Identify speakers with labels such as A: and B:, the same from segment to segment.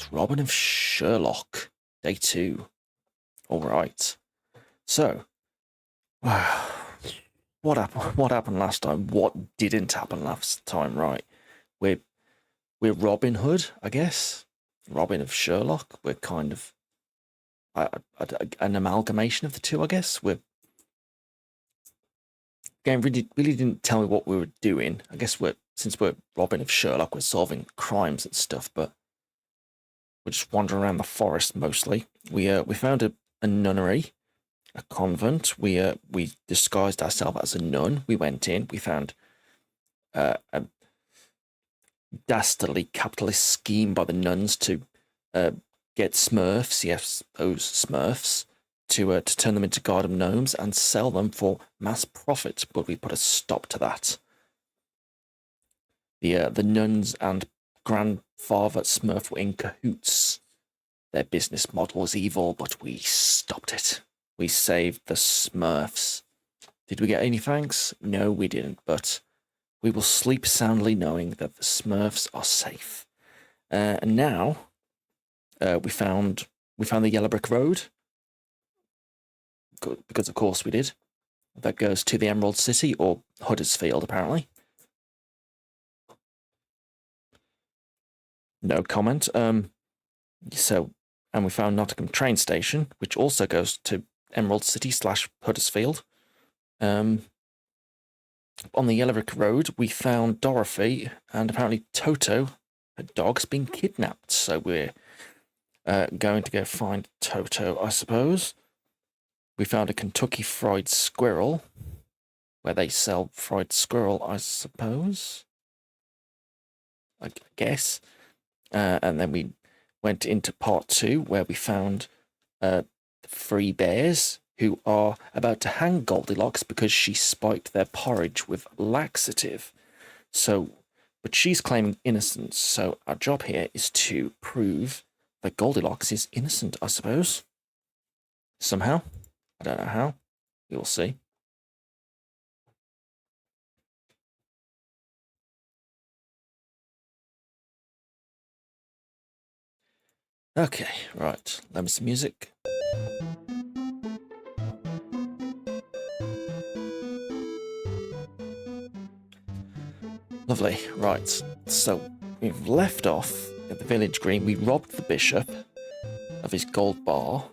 A: It's Robin of Sherlock, day 2. All right. So, what happened? What happened last time? What didn't happen last time? Right. We're Robin Hood, I guess. Robin of Sherlock. We're kind of an amalgamation of the two, I guess. We're game really didn't tell me what we were doing. I guess since we're Robin of Sherlock, we're solving crimes and stuff, but we're just wandering around the forest mostly. We found a nunnery, a convent. We disguised ourselves as a nun. We went in. We found a dastardly capitalist scheme by the nuns to get Smurfs, yes, those Smurfs, to turn them into garden gnomes and sell them for mass profit. But we put a stop to that. The nuns and grandfather Smurf were in cahoots. Their business model was evil, but we stopped it. We saved the Smurfs. Did we get any thanks? No, we didn't, but we will sleep soundly knowing that the Smurfs are safe. And now, we found the yellow brick road, because of course we did. That goes to the Emerald City, or Huddersfield, apparently. No comment. And we found Nottingham train station, which also goes to Emerald City / Huddersfield. On the Yellow Brick Road, we found Dorothy, and apparently Toto, her dog's been kidnapped. So we're going to go find Toto, I suppose. We found a Kentucky Fried Squirrel, where they sell fried squirrel, I suppose. I guess. And then we went into part 2, where we found 3 bears who are about to hang Goldilocks because she spiked their porridge with laxative. But she's claiming innocence, so our job here is to prove that Goldilocks is innocent, I suppose. Somehow. I don't know how. We will see. Okay, right. Let me some music. Lovely. Right. So we've left off at the village green. We robbed the bishop of his gold bar,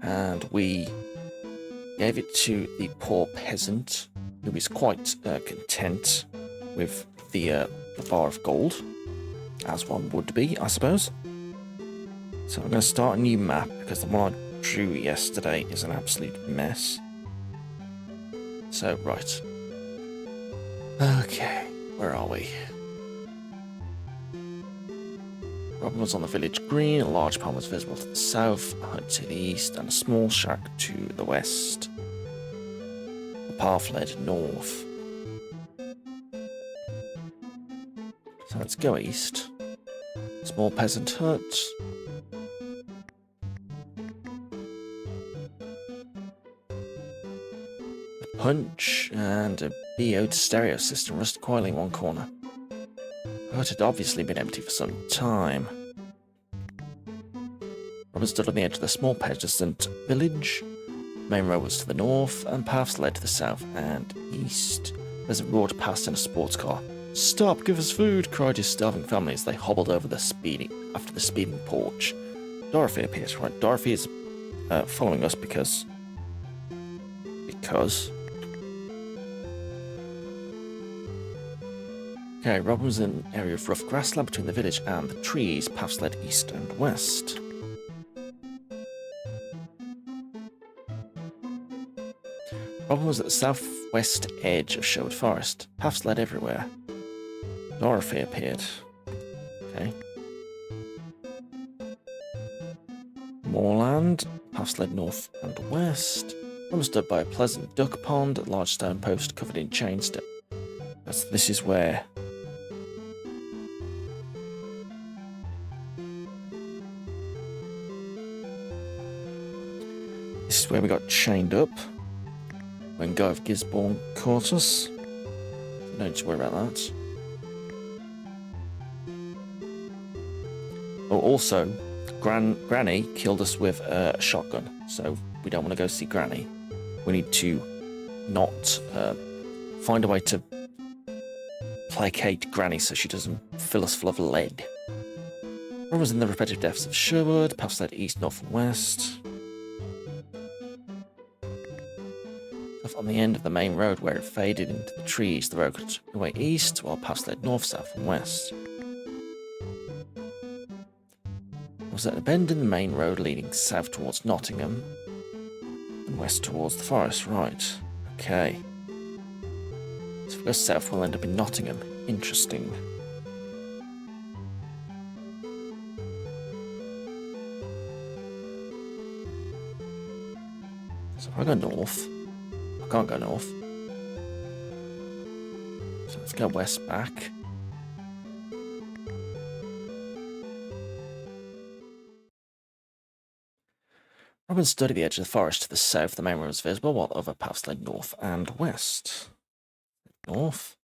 A: and we gave it to the poor peasant, who is quite content with the bar of gold, as one would be, I suppose. So I'm going to start a new map, because the one I drew yesterday is an absolute mess. So, right. Okay, where are we? Robin was on the village green, a large palm was visible to the south, a hut to the east, and a small shack to the west. The path led north. So let's go east. Small peasant hut. A punch and a BO stereo system rusted coiling in one corner. The hut had obviously been empty for some time. Robin stood on the edge of the small peasant village. The main road was to the north, and paths led to the south and east. As it roared past in a sports car. "Stop, give us food!" cried his starving family as they hobbled over after the speeding porch. Dorothy appears. Right, Dorothy is following us because. Okay, Robin was in an area of rough grassland between the village and the trees. Paths led east and west. Robin was at the southwest edge of Sherwood Forest. Paths led everywhere. Dorothy appeared. Okay. Moorland. Paths led north and west. Robin stood by a pleasant duck pond, a large stone post covered in chain stone. This is where. This is where we got chained up when Guy of Gisborne caught us. No need to worry about that. Oh, also, Granny killed us with a shotgun, so we don't want to go see Granny. We need to not find a way to placate Granny so she doesn't fill us full of lead. What was in the repetitive deaths of Sherwood? Paths led east, north, and west. On the end of the main road where it faded into the trees, the road went away east, while paths led north, south, and west. Was at a bend in the main road leading south towards Nottingham and west towards the forest, right? Okay. So if we go south, we'll end up in Nottingham. Interesting. So if I go north, I can't go north. So let's go west back. Robin stood at the edge of the forest to the south. The main road was visible, while other paths led north and west. North.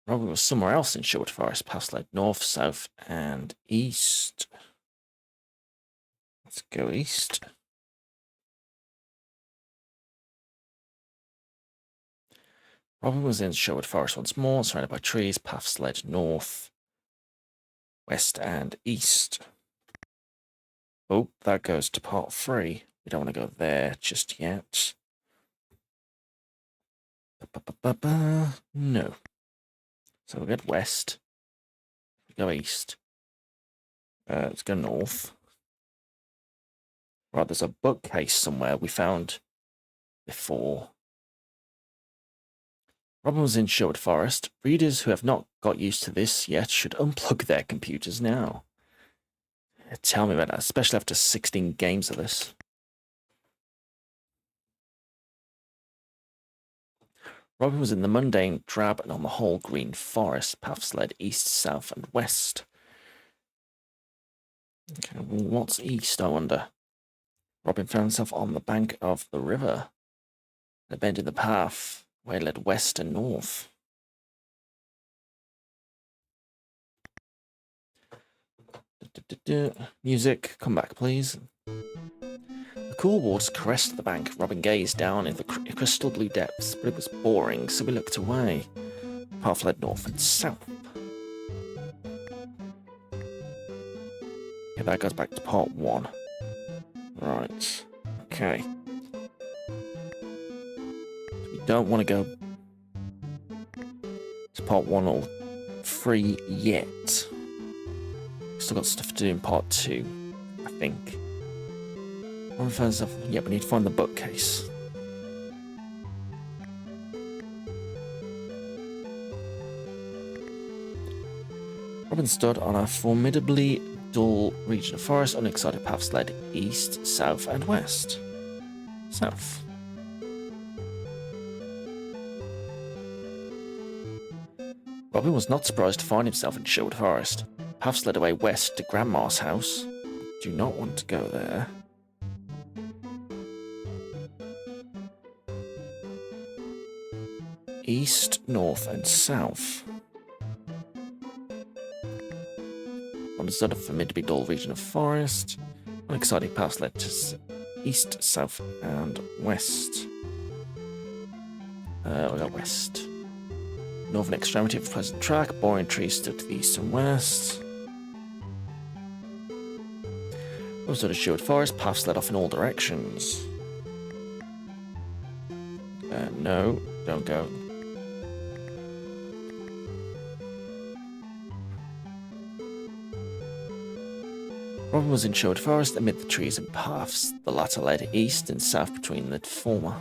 A: Robin was somewhere else in Sherwood Forest. Paths led north, south, and east. Let's go east. Robin was in Sherwood Forest once more, surrounded by trees. Paths led north, west, and east. Oh, that goes to part 3. We don't want to go there just yet. No. So we'll get west. Go east. Let's go north. Right, there's a bookcase somewhere we found before. Robin was in Sherwood Forest. Readers who have not got used to this yet should unplug their computers now. Tell me about that, especially after 16 games of this. Robin was in the mundane, drab, and on the whole green forest. Paths led east, south, and west. Okay, well, what's east, I wonder? Robin found himself on the bank of the river. A bend in the path, where it led west and north. Music, come back, please. The cool waters caressed the bank. Robin gazed down into the crystal blue depths, but it was boring, so we looked away. The path led north and south. Yeah, that goes back to part 1. Right. Okay. We don't want to go to part 1 or 3 yet. Still got stuff to do in part 2, I think. Yeah, we need to find the bookcase. Robin stood on a formidably dull region of forest. Unexcited paths led east, south, and west. South. Robin was not surprised to find himself in Sherwood Forest. Paths led away west to Grandma's house. Do not want to go there. East, north, and south. Understood a formidably dull region of forest. Unexciting paths led to east, south, and west. We got west. Northern extremity of the pleasant track. Boring trees stood to the east and west. Also, the Sherwood Forest. Paths led off in all directions. No, don't go. Robin was in Sherwood Forest amid the trees and paths. The latter led east and south between the former.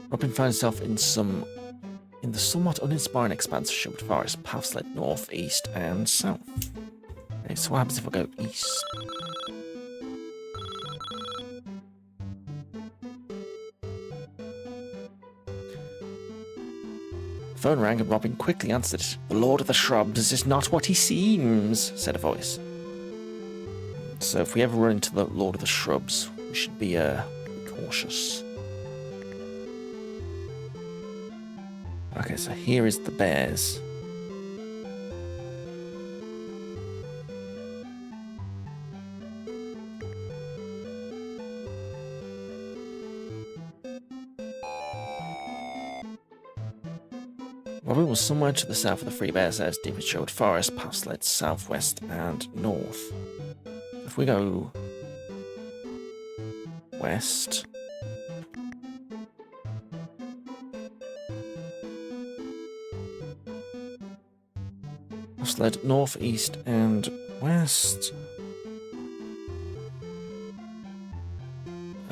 A: Robin found himself in the somewhat uninspiring expanse of Sherwood Forest. Paths led north, east, and south. Okay, so what happens if I go east? The phone rang and Robin quickly answered it. "The Lord of the Shrubs is not what he seems," said a voice. So if we ever run into the Lord of the Shrubs, we should be cautious. Okay, so here is the bears. Robin was somewhere to the south of the Three Bears as deep as Sherwood Forest, paths led southwest and north. If we go west, paths led north, east, and west.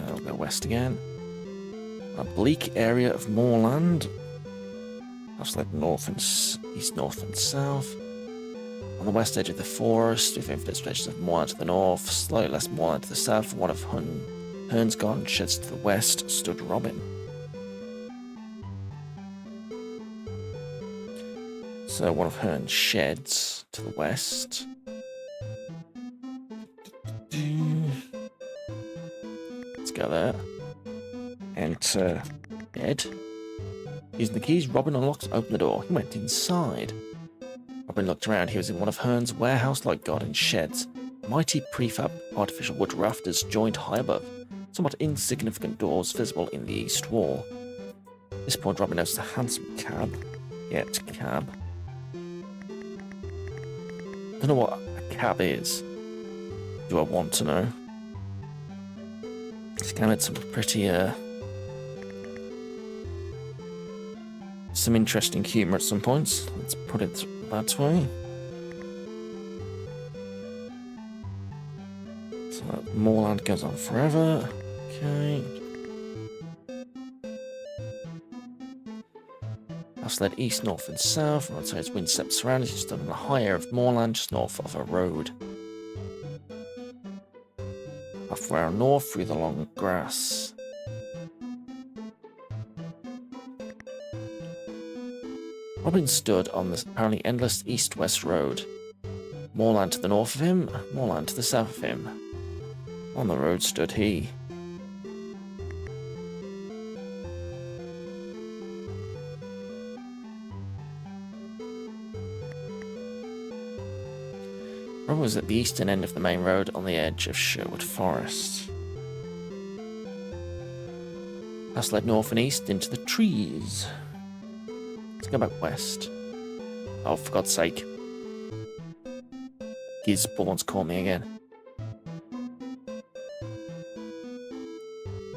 A: I'll go west again. A bleak area of moorland. Paths led north and east, north, and south. On the west edge of the forest, with infinite stretches of moorland to the north, slightly less moorland to the south, one of Hearn's garden sheds to the west, stood Robin. So one of Hearn's sheds to the west. Let's go there. Enter bed. Using the keys, Robin unlocked and opened the door. He went inside. Robin looked around. He was in one of Hearn's warehouse-like garden sheds. Mighty prefab artificial wood rafters joined high above, somewhat insignificant doors visible in the east wall. At this point, Robin noticed a handsome cab. Cab. Don't know what a cab is. Do I want to know? It's kind of some pretty, some interesting humour at some points. Let's put it that way. So moorland goes on forever. Okay. Paths led east, north, and south. Right side's wind swept surrounded. He stood in the high air of moorland just north of a road. Halfway north through the long grass. Robin stood on the apparently endless east-west road. Moorland to the north of him, moorland to the south of him. On the road stood he. Robin was at the eastern end of the main road on the edge of Sherwood Forest. Paths led north and east into the trees. Let's go back west. Oh, for God's sake. Gisborne's called me again.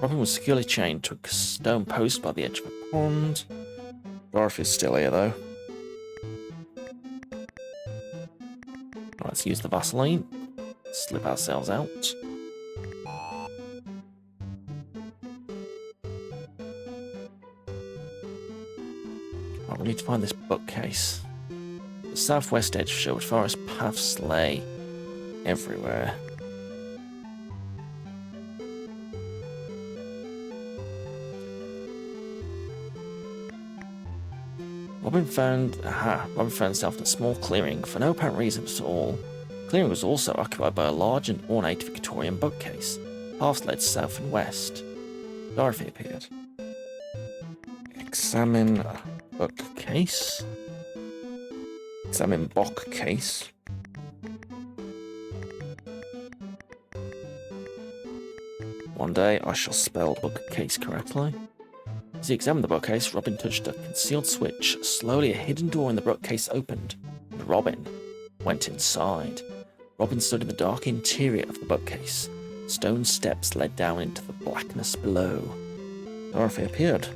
A: Robin was securely chained to a stone post by the edge of a pond. Dorothy's still here, though. Let's use the Vaseline. Slip ourselves out. Right, we need to find this bookcase. The southwest edge of Sherwood Forest, paths lay everywhere. Robin found himself in a small clearing for no apparent reason at all. The clearing was also occupied by a large and ornate Victorian bookcase. Paths led south and west. Dorothy appeared. Examine bookcase. Examine bookcase. One day I shall spell bookcase correctly. As he examined the bookcase, Robin touched a concealed switch. Slowly, a hidden door in the bookcase opened, and Robin went inside. Robin stood in the dark interior of the bookcase. Stone steps led down into the blackness below. Dorothy appeared.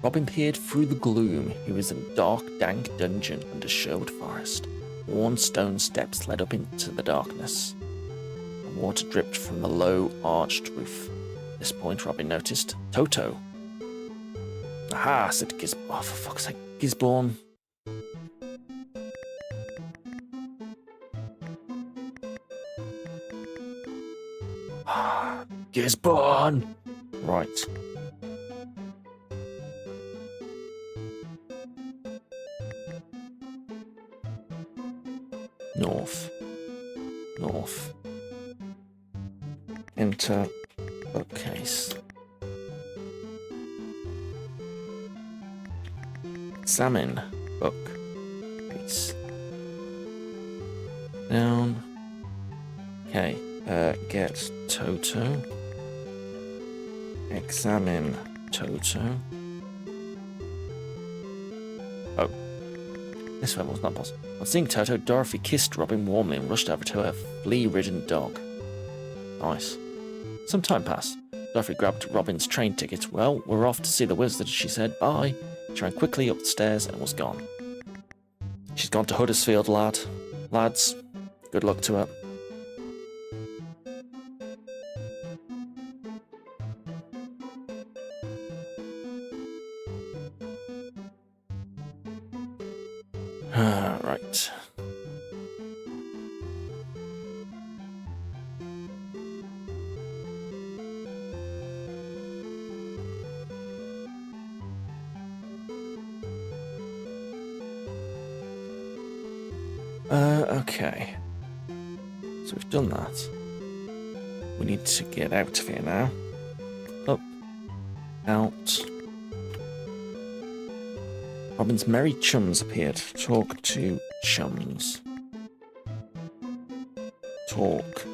A: Robin peered through the gloom. He was in a dark, dank dungeon under Sherwood Forest. Worn stone steps led up into the darkness. And water dripped from the low, arched roof. At this point, Robin noticed Toto. Aha, said Gisborne. Oh, for fuck's sake, Gisborne. Gisborne! Right. North. North. Enter bookcase. Examine book. Peace. Down. Okay. Get Toto. Examine Toto. Oh. This one was not possible. On seeing Toto, Dorothy kissed Robin warmly and rushed over to her flea-ridden dog. Nice. Some time passed. Dorothy grabbed Robin's train ticket. Well, we're off to see the wizard, she said. Bye. She ran quickly up the stairs and was gone. She's gone to Huddersfield, lads. Good luck to her. Right. Okay. So we've done that. We need to get out of here now. Up. Out. Robin's merry chums appeared. Talk to chums. Talk.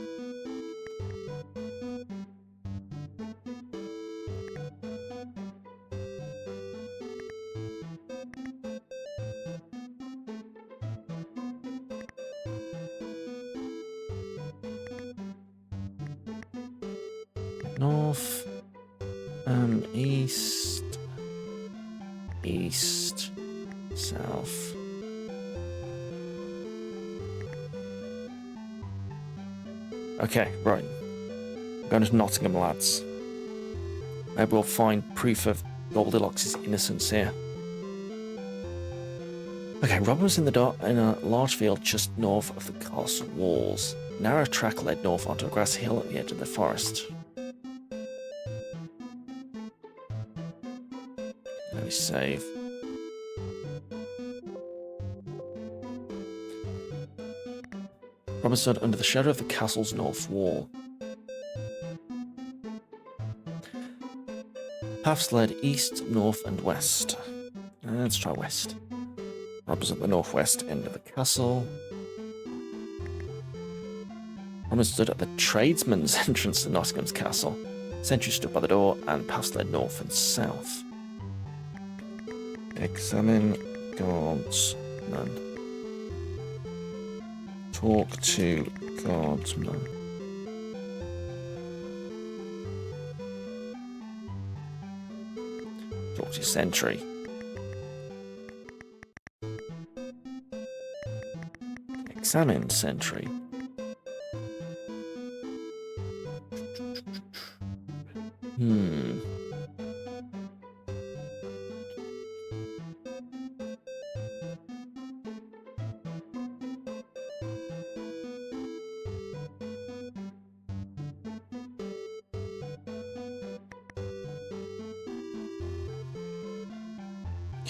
A: North and east. East. South. Okay, right. I'm going to Nottingham, lads. Maybe we'll find proof of Goldilocks' innocence here. Okay, Robin was in a large field just north of the castle walls. A narrow track led north onto a grassy hill at the edge of the forest. Let me save. Robin stood under the shadow of the castle's north wall. Paths led east, north, and west. Let's try west. Robin's at the northwest end of the castle. Robin stood at the tradesman's entrance to Nottingham's castle. Sentry stood by the door, and paths led north and south. Examine guardsman. Talk to guardsman. Talk to sentry. Examine sentry.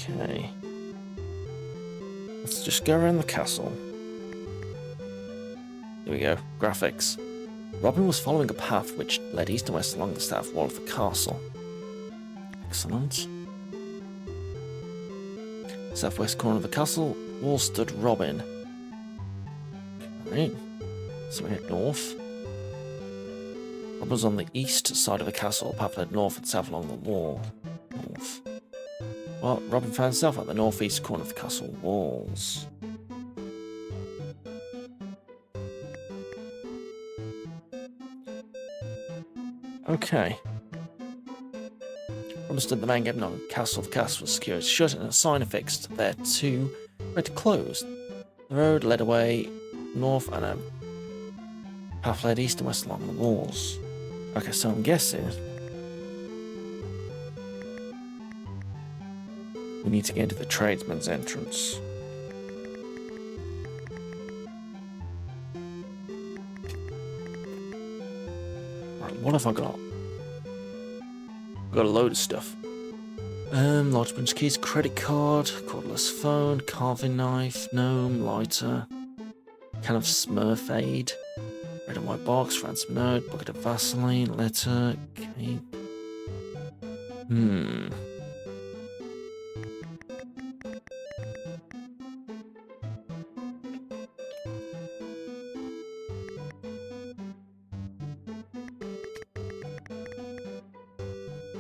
A: Okay. Let's just go around the castle. Here we go. Graphics. Robin was following a path which led east and west along the south wall of the castle. Excellent. Southwest corner of the castle wall stood Robin. Okay. So we head north. Robin was on the east side of the castle. Path led north and south along the wall. North. Well, Robin found himself at the northeast corner of the castle walls. Okay. Robin stood at the main gate of the castle. The castle was secured, shut, and a sign affixed there to read to close. The road led away north, and a path led east and west along the walls. Okay, so I'm guessing we need to get into the tradesman's entrance. Right, what have I got? I've got a load of stuff. Large bunch of keys, credit card, cordless phone, carving knife, gnome, lighter, can of Smurf aid, red and white box, ransom note, bucket of Vaseline, letter, cape.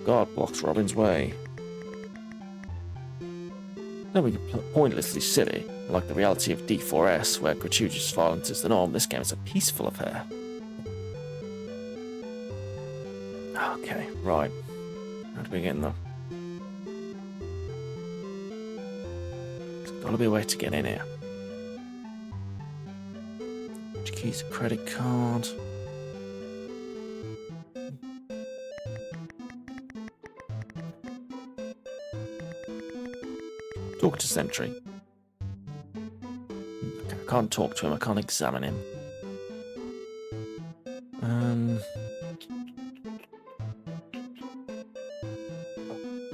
A: guard blocks Robin's way. Don't be pointlessly silly, like the reality of D4S, where gratuitous violence is the norm. This game is a peaceful affair. Okay, right. How do we get in there? There's gotta be a way to get in here. Which key's a credit card? Talk to Sentry. Okay, I can't talk to him, I can't examine him.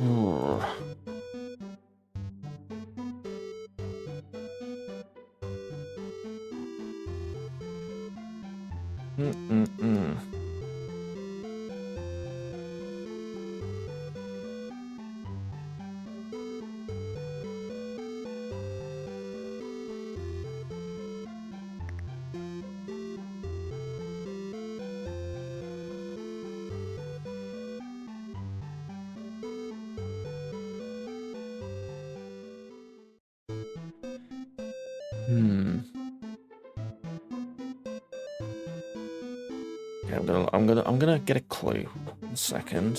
A: Oh. Okay, I'm gonna get a clue. 1 second.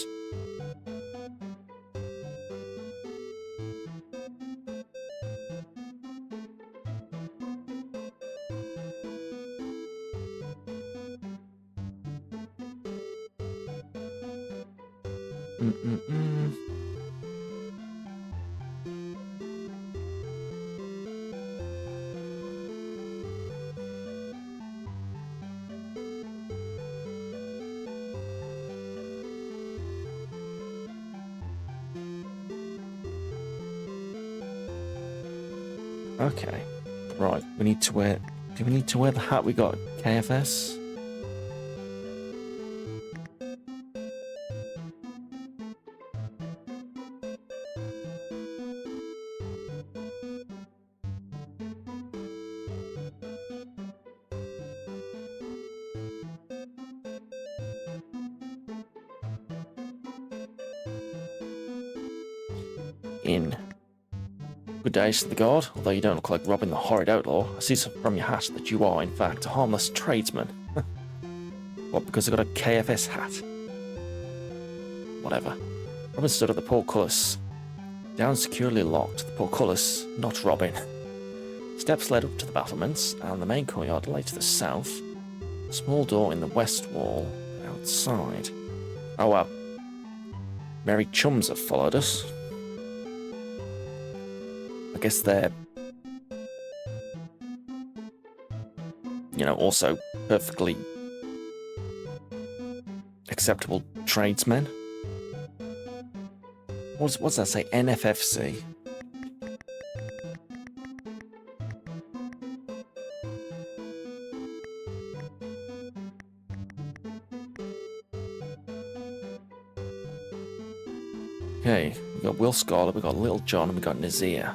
A: Okay, right. We need to wear. Do we need to wear the hat we got at KFS? In. Good days to the guard. Although you don't look like Robin the horrid outlaw, I see from your hat that you are, in fact, a harmless tradesman. What, because I got a KFS hat? Whatever. Robin stood at the portcullis. Down securely locked, the portcullis, not Robin. Steps led up to the battlements, and the main courtyard lay to the south. A small door in the west wall, outside. Oh well. Merry chums have followed us. I guess they're, you know, also perfectly acceptable tradesmen. What's that say? NFFC. Okay, we got Will Scarlet, we got Little John, and we got Nazir.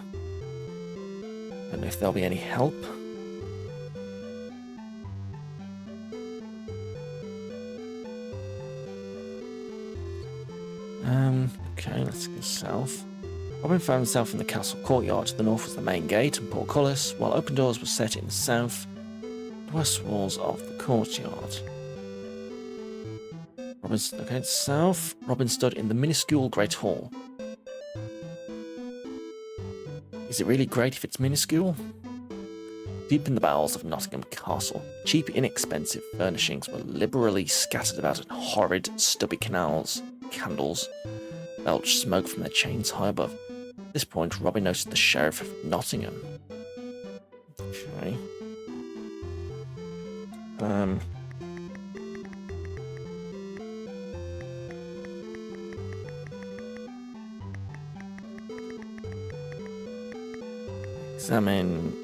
A: Don't know if there'll be any help. Okay, let's go south. Robin found himself in the castle courtyard. To the north was the main gate and portcullis, while open doors were set in the south and west walls of the courtyard. Okay, south. Robin stood in the minuscule great hall. Is it really great if it's minuscule? Deep in the bowels of Nottingham Castle, cheap, inexpensive furnishings were liberally scattered about in horrid, stubby candles belched smoke from their chains high above. At this point, Robin noticed the Sheriff of Nottingham. Okay. Examine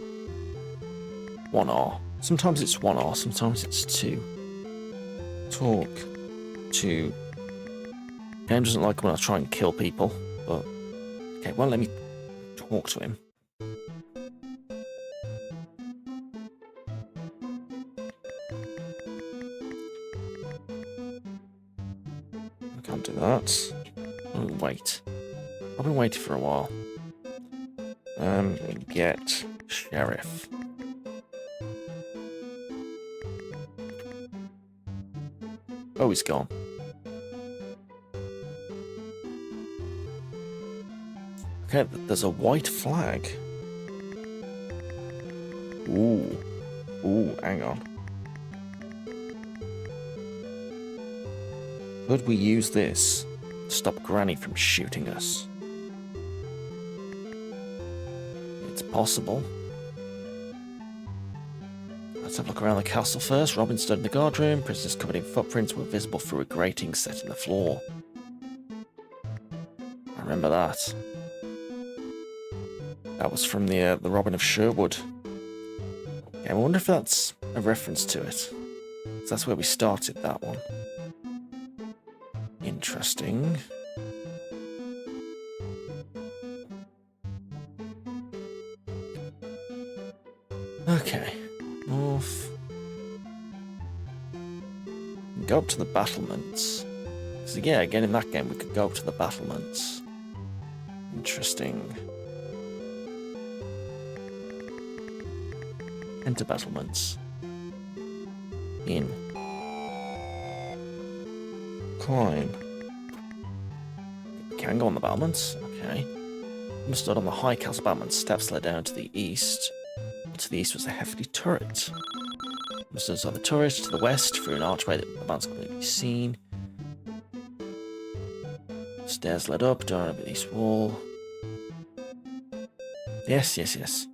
A: 1R. Sometimes it's 1R, sometimes it's 2. Talk to... Game doesn't like when I try and kill people, but... Okay, well, let me talk to him. I can't do that. Oh, wait. I've been waiting for a while. Get sheriff. Oh, he's gone. Okay, there's a white flag. Ooh. Ooh, hang on. Could we use this to stop Granny from shooting us? It's possible. Let's have a look around the castle first. Robin stood in the guardroom. Prisoners covered in footprints were visible through a grating set in the floor. I remember that. That was from the Robin of Sherwood. Okay, I wonder if that's a reference to it. That's where we started that one. Interesting. Okay. North. Go up to the battlements. So yeah, again in that game we could go up to the battlements. Interesting. Enter battlements. In. Climb. Can go on the battlements. Okay. Understood. On the high castle battlement steps led down to the east. To the east was a hefty turret. Understood on the turret to the west through an archway that the man's completely seen. Stairs led up, down over the east wall. Yes, yes, yes.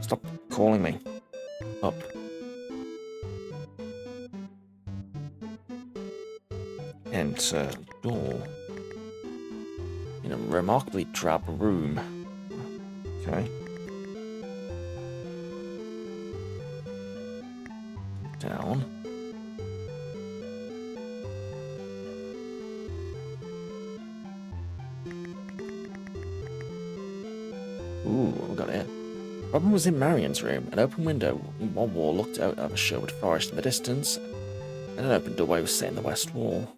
A: Stop calling me. Up. Enter door. In a remarkably drab room. Okay. Down. Ooh, what we got here? Robin was in Marion's room. An open window in one wall looked out over Sherwood Forest in the distance, and an open doorway was set in the west wall.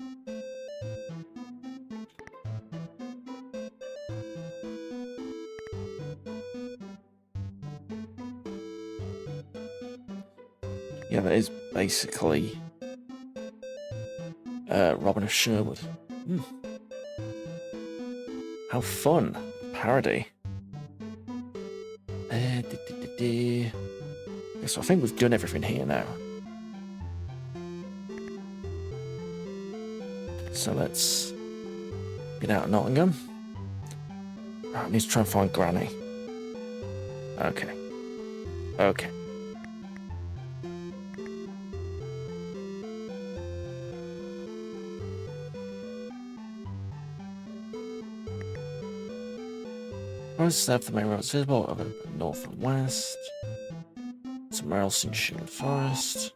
A: Yeah, that is basically Robin of Sherwood. How fun. Parody. So I think we've done everything here now. So let's get out of Nottingham. I need to try and find Granny. Okay. Okay. Roads left, the main roads visible over north and west. Somewhere else in Sherwood Forest.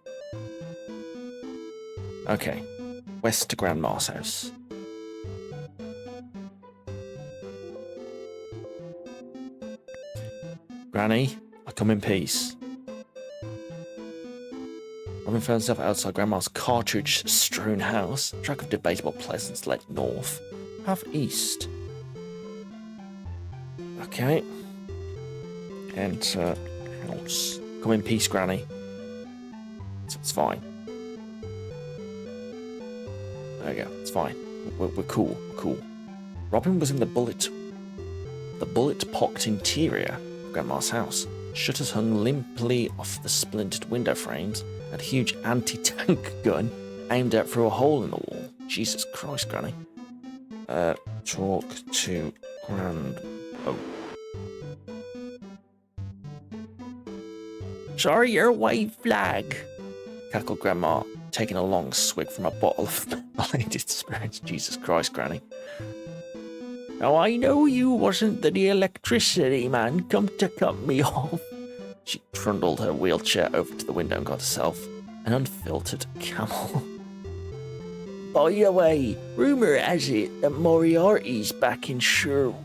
A: Okay. West to Grandma's house. Granny, I come in peace. Robin found himself outside Grandma's cartridge-strewn house. A track of debatable pleasance led north, half east. Okay. Enter house. Come in peace, Granny. It's fine. There you go. It's fine. We're cool. We're cool. Robin was in the bullet-pocked interior of Grandma's house. Shutters hung limply off the splintered window frames, and a huge anti-tank gun aimed out through a hole in the wall. Jesus Christ, Granny. Talk to Oh. Sorry, your white flag, cackled Grandma, taking a long swig from a bottle of blinded spirits. Jesus Christ, Granny. Oh, I know you wasn't the electricity man come to cut me off. She trundled her wheelchair over to the window and got herself an unfiltered Camel. By the way, rumour has it that Moriarty's back in Sherwood.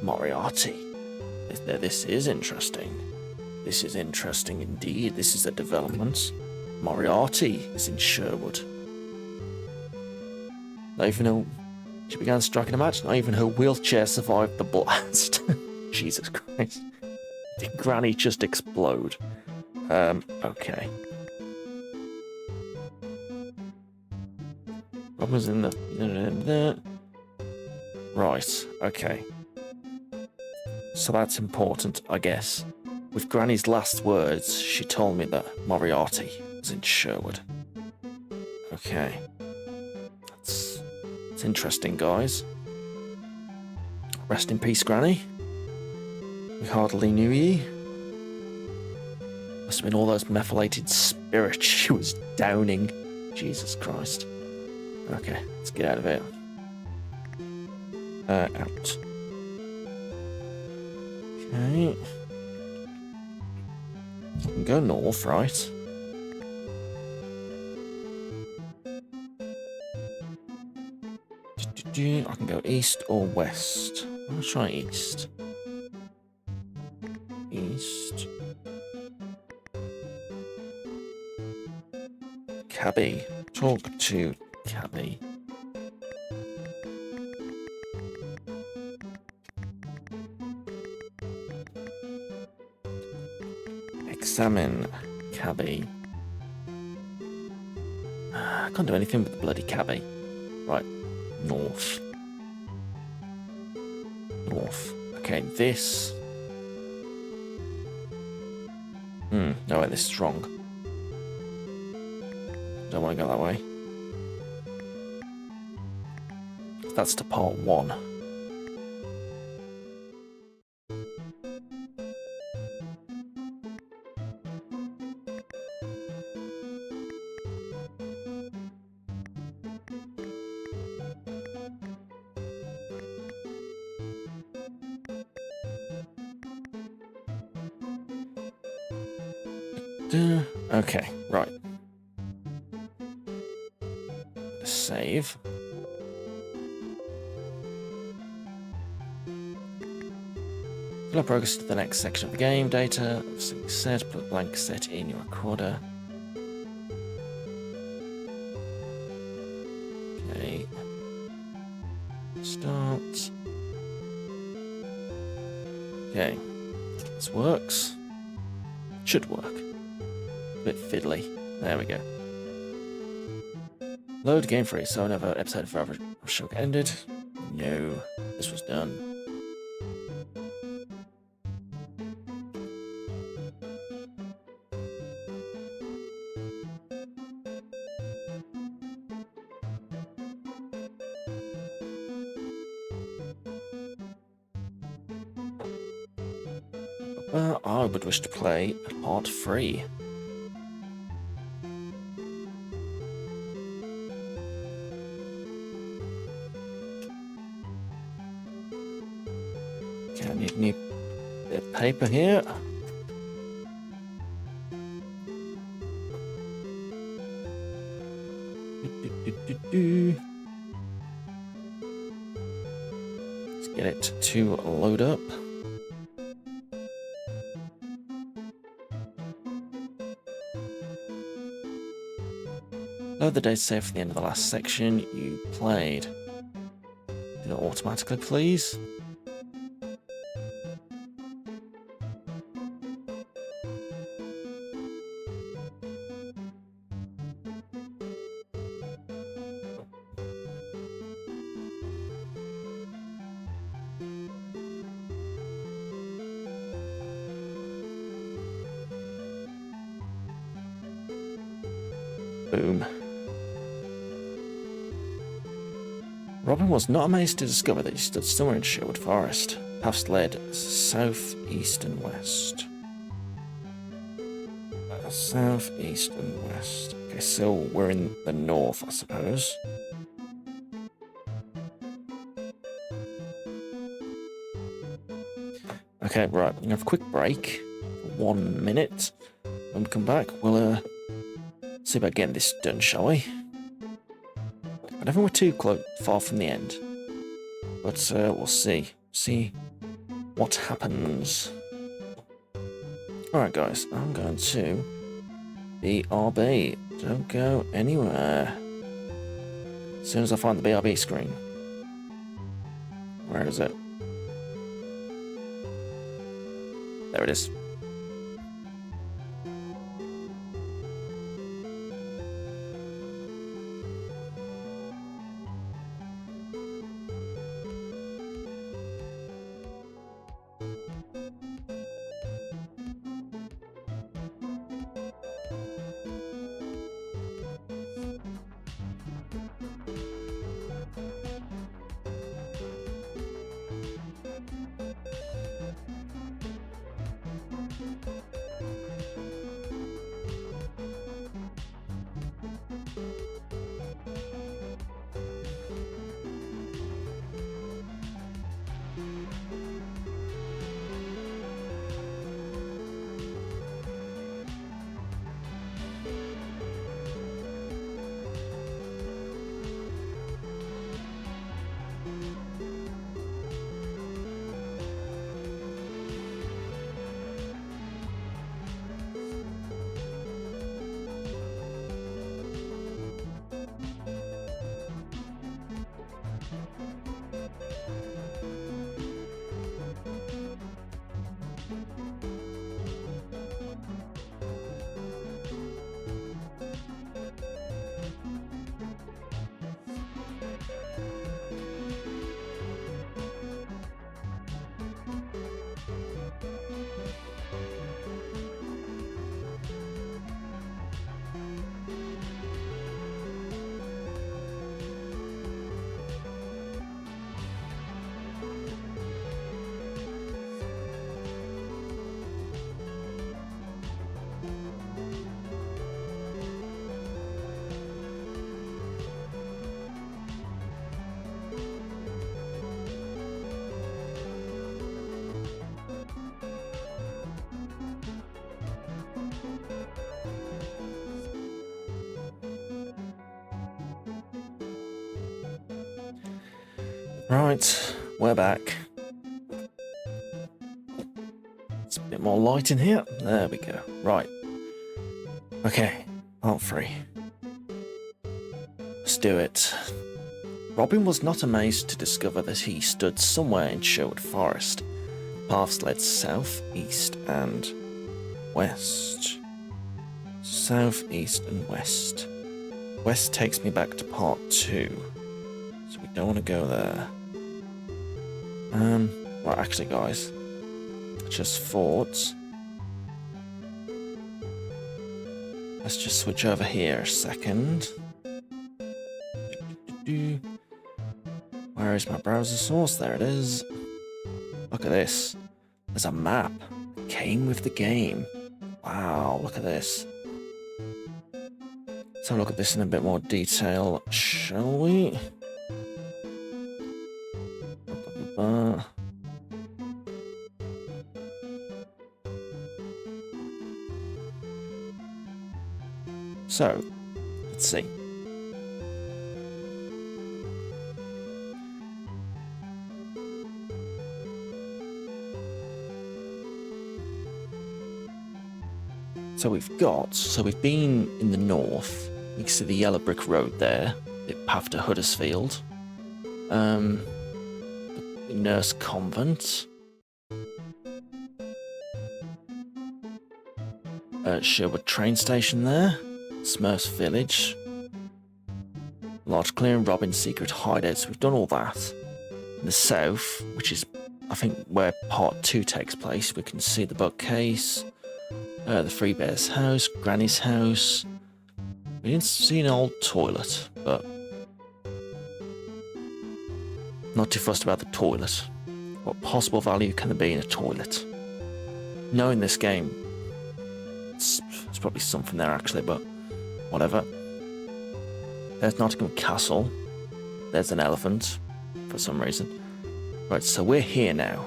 A: Moriarty? This is interesting. This is interesting indeed. This is a development. Moriarty is in Sherwood. Now, She began striking a match. Not even her wheelchair survived the blast. Jesus Christ. Did Granny just explode? Okay. What was in the... Right, okay. So that's important, I guess. With Granny's last words, she told me that Moriarty was in Sherwood. Okay. That's interesting, guys. Rest in peace, Granny. We hardly knew ye. Must have been all those methylated spirits she was downing. Jesus Christ. Okay, let's get out of here. Out. Okay. I can go north, right? I can go east or west. I'll try east. East. Cabby. Talk to Cabby. Examine Cabby. I can't do anything with the bloody Cabby. Right. North. North. Okay, this. No, wait, this is wrong. Don't want to go that way. That's to part 1. Okay, right. Save. Fill up progress to the next section of the game. Data. Set. Put blank set in your recorder. Okay. Start. Okay. This works. Should work. A bit fiddly. There we go. Load game free, so another episode of Forever Sherlock ended. No, this was done. I would wish to play part 3. Okay, I need a new bit of paper here. Let's get it to load up. Load the data save for the end of the last section you played. Do it automatically, please. Boom. Robin was not amazed to discover that he stood somewhere in Sherwood Forest. Paths led south, east, and west. South, east, and west. Okay, so we're in the north, I suppose. Okay, right. I'm gonna have a quick break. 1 minute. When we come back, we'll see about getting this done, shall we? I don't think we're too far from the end, but we'll see. See what happens. Alright guys, I'm going to BRB. Don't go anywhere. As soon as I find the BRB screen. Where is it? There it is. Right, we're back. It's a bit more light in here. There we go. Right. Okay, part 3. Let's do it. Robin was not amazed to discover that he stood somewhere in Sherwood Forest. Paths led south, east, and west. South, east, and west. West takes me back to part 2. So we don't want to go there. Well, actually, guys, just thought. Let's just switch over here a second. Where is my browser source? There it is. Look at this. There's a map. It came with the game. Wow, look at this. Let's have a look at this in a bit more detail, shall we? So, let's see. So we've been in the north. You can see the yellow brick road there, the path to Huddersfield. The nurse convent. Sherwood train station there. Smurfs village. Large clearing, Robin's secret hideout. So we've done all that. In the south, which is, I think, where part 2 takes place, we can see the bookcase. The Three Bears house, Granny's house. We didn't see an old toilet, but not too fussed about the toilet. What possible value can there be in a toilet? Knowing this game, it's probably something there actually, but whatever. There's Nottingham Castle. There's an elephant, for some reason. Right, so we're here now.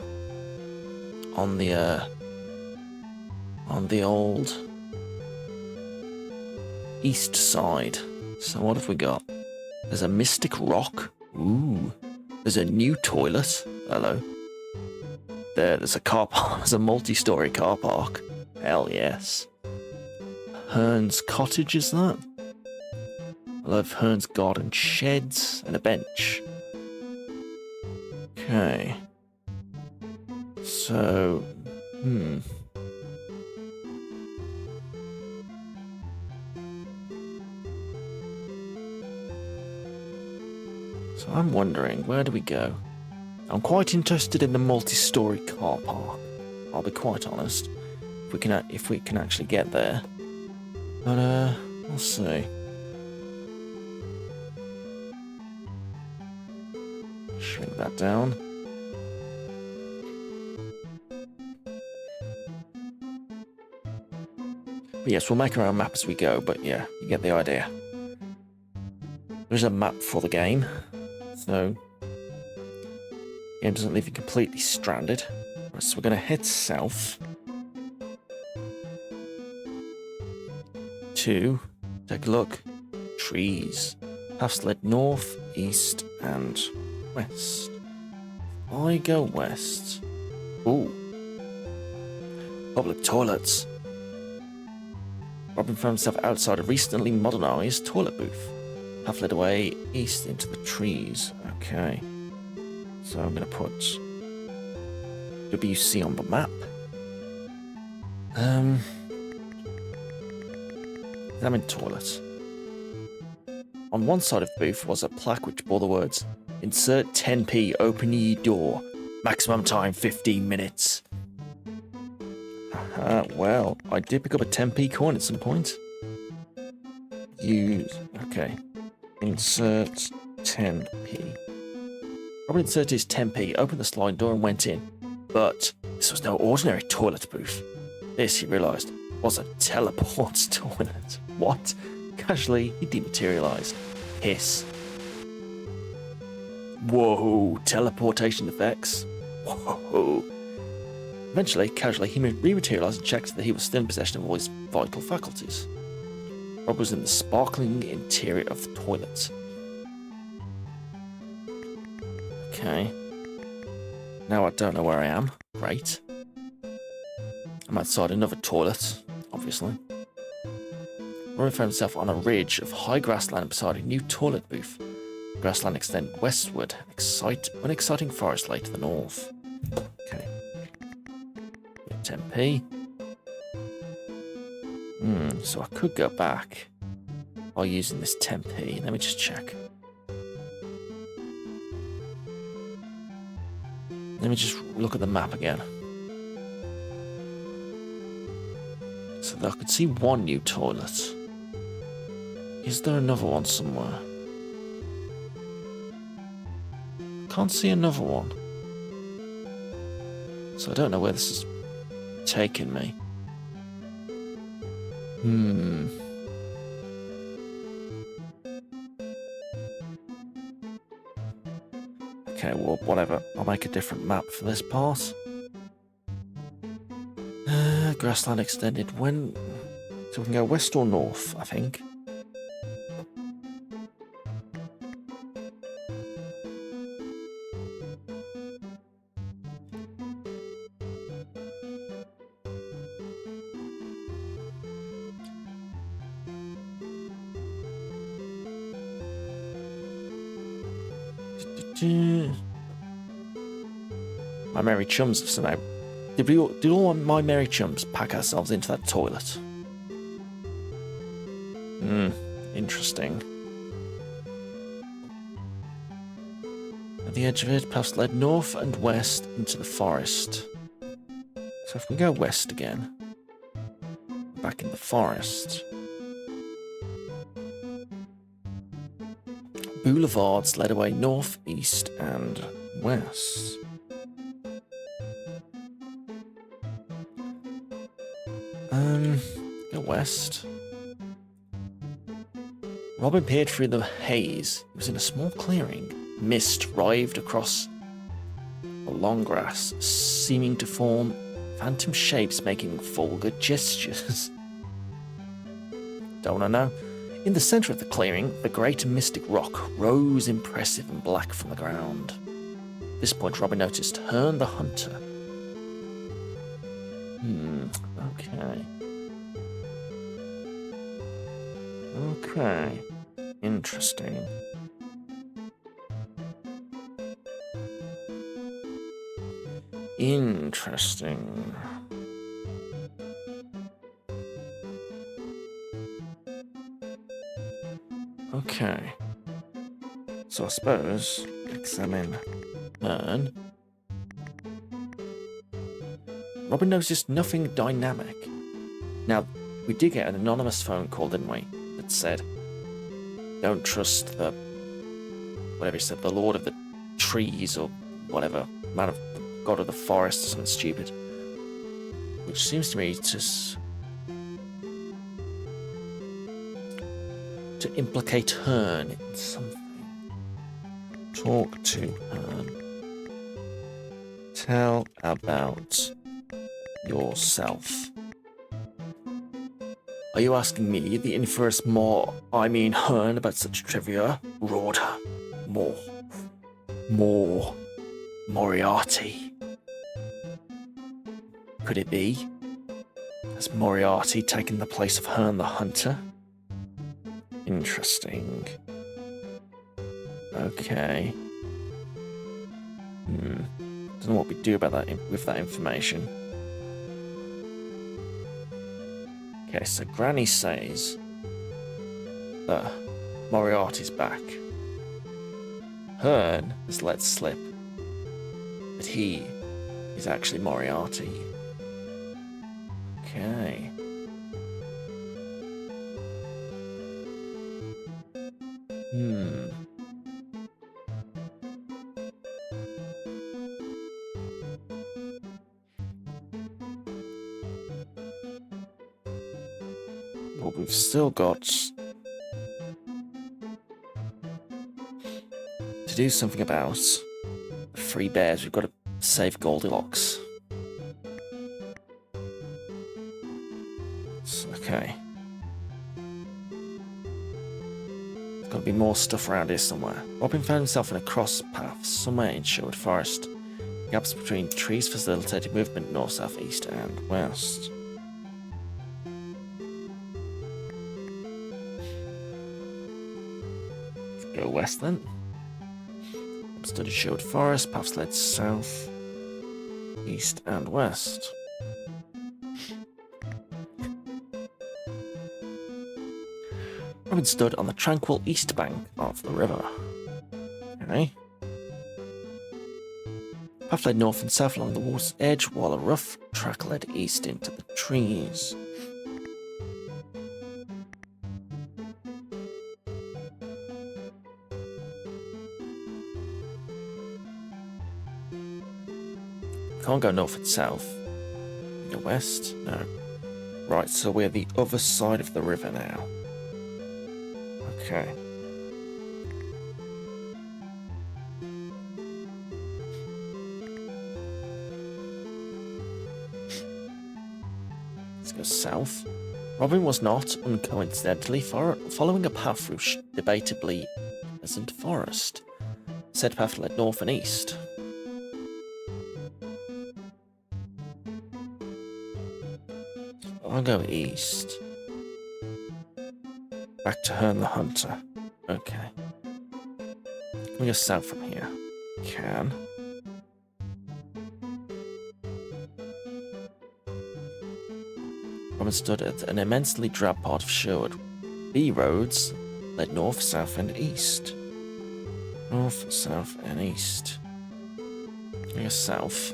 A: On the old east side. So what have we got? There's a mystic rock. Ooh. There's a new toilet. Hello. There's a car park. There's a multi-story car park. Hell yes. Hearn's cottage, is that? I love Hearn's garden sheds and a bench. Okay. So, So I'm wondering, where do we go? I'm quite interested in the multi-story car park. I'll be quite honest. If we can actually get there. But we'll see. Shrink that down. But yes, we'll make our own map as we go, but yeah, you get the idea. There's a map for the game, so the game doesn't leave you completely stranded. Right, so we're going to head south to take a look. Trees. Paths led north, east, and west. I go west. Ooh. Public toilets. Robin found himself outside a recently modernised toilet booth. Path led away east into the trees. Okay. So I'm going to put WC on the map. Examine toilet. On one side of the booth was a plaque which bore the words, "Insert 10p, open ye door. Maximum time 15 minutes. Well, I did pick up a 10p coin at some point. Use. Okay. Insert 10p. Robin inserted his 10p, opened the sliding door and went in. But this was no ordinary toilet booth. This, he realised, was a teleport toilet. What? Casually, he dematerialised. Hiss. Whoa, teleportation effects. Whoa. Eventually, casually, he rematerialised and checked that he was still in possession of all his vital faculties. Rob was in the sparkling interior of the toilet. Okay. Now I don't know where I am. Great. I'm outside another toilet, obviously. Rory found himself on a ridge of high grassland beside a new toilet booth. The grassland extended westward. An exciting forest lay to the north. Okay. 10p. So I could go back while using this 10p. Let me just check. Let me just look at the map again. So that I could see one new toilet. Is there another one somewhere? Can't see another one. So I don't know where this is taking me. Okay, well, whatever. I'll make a different map for this part. Grassland extended. So we can go west or north, I think. My merry chums have somehow. Did all my merry chums pack ourselves into that toilet? Interesting. At the edge of it, paths led north and west into the forest. So if we go west again, back in the forest. Boulevards led away north, east, and west. Go west. Robin peered through the haze. He was in a small clearing. Mist writhed across the long grass, seeming to form phantom shapes making vulgar gestures. Don't I know? In the centre of the clearing, the great mystic rock rose impressive and black from the ground. At this point, Robin noticed Herne the Hunter. Okay. Okay. Interesting. Interesting. Okay. So I suppose examine Hearn. Robin noticed nothing dynamic. Now, we did get an anonymous phone call, didn't we? That said, don't trust the, whatever he said, the Lord of the Trees or whatever, man of God of the Forest or something stupid. Which seems to me to implicate Hearn in something. Talk to Hearn. Tell about yourself. Are you asking me, the infamous Hearn, about such trivia? Roared her. More. Moriarty. Could it be? Has Moriarty taken the place of Hearn the Hunter? Interesting. Okay. Don't know what we do about that with that information. Okay, so Granny says that Moriarty's back. Hearn has let slip that he is actually Moriarty. Okay. Well, we've still got to do something about the three bears. We've got to save Goldilocks. Okay. There's got to be more stuff around here somewhere. Robin found himself in a cross path somewhere in Sherwood Forest. Gaps between trees facilitated movement north, south, east, and west. Let's go west then. Studied Sherwood Forest, paths led south, east, and west. Robin stood on the tranquil east bank of the river. Okay. Path led north and south along the water's edge, while a rough track led east into the trees. Can't go north and south. Go west? No. Right, so we're the other side of the river now. Okay. Let's go south. Robin was not, uncoincidentally, following a path through debatably pleasant forest. Said path led north and east. I'll go east. Back to Hearn the Hunter. Okay. Can we go south from here? Can. Robin stood at an immensely drab part of Sherwood. B roads led north, south, and east. North, south, and east. I guess south.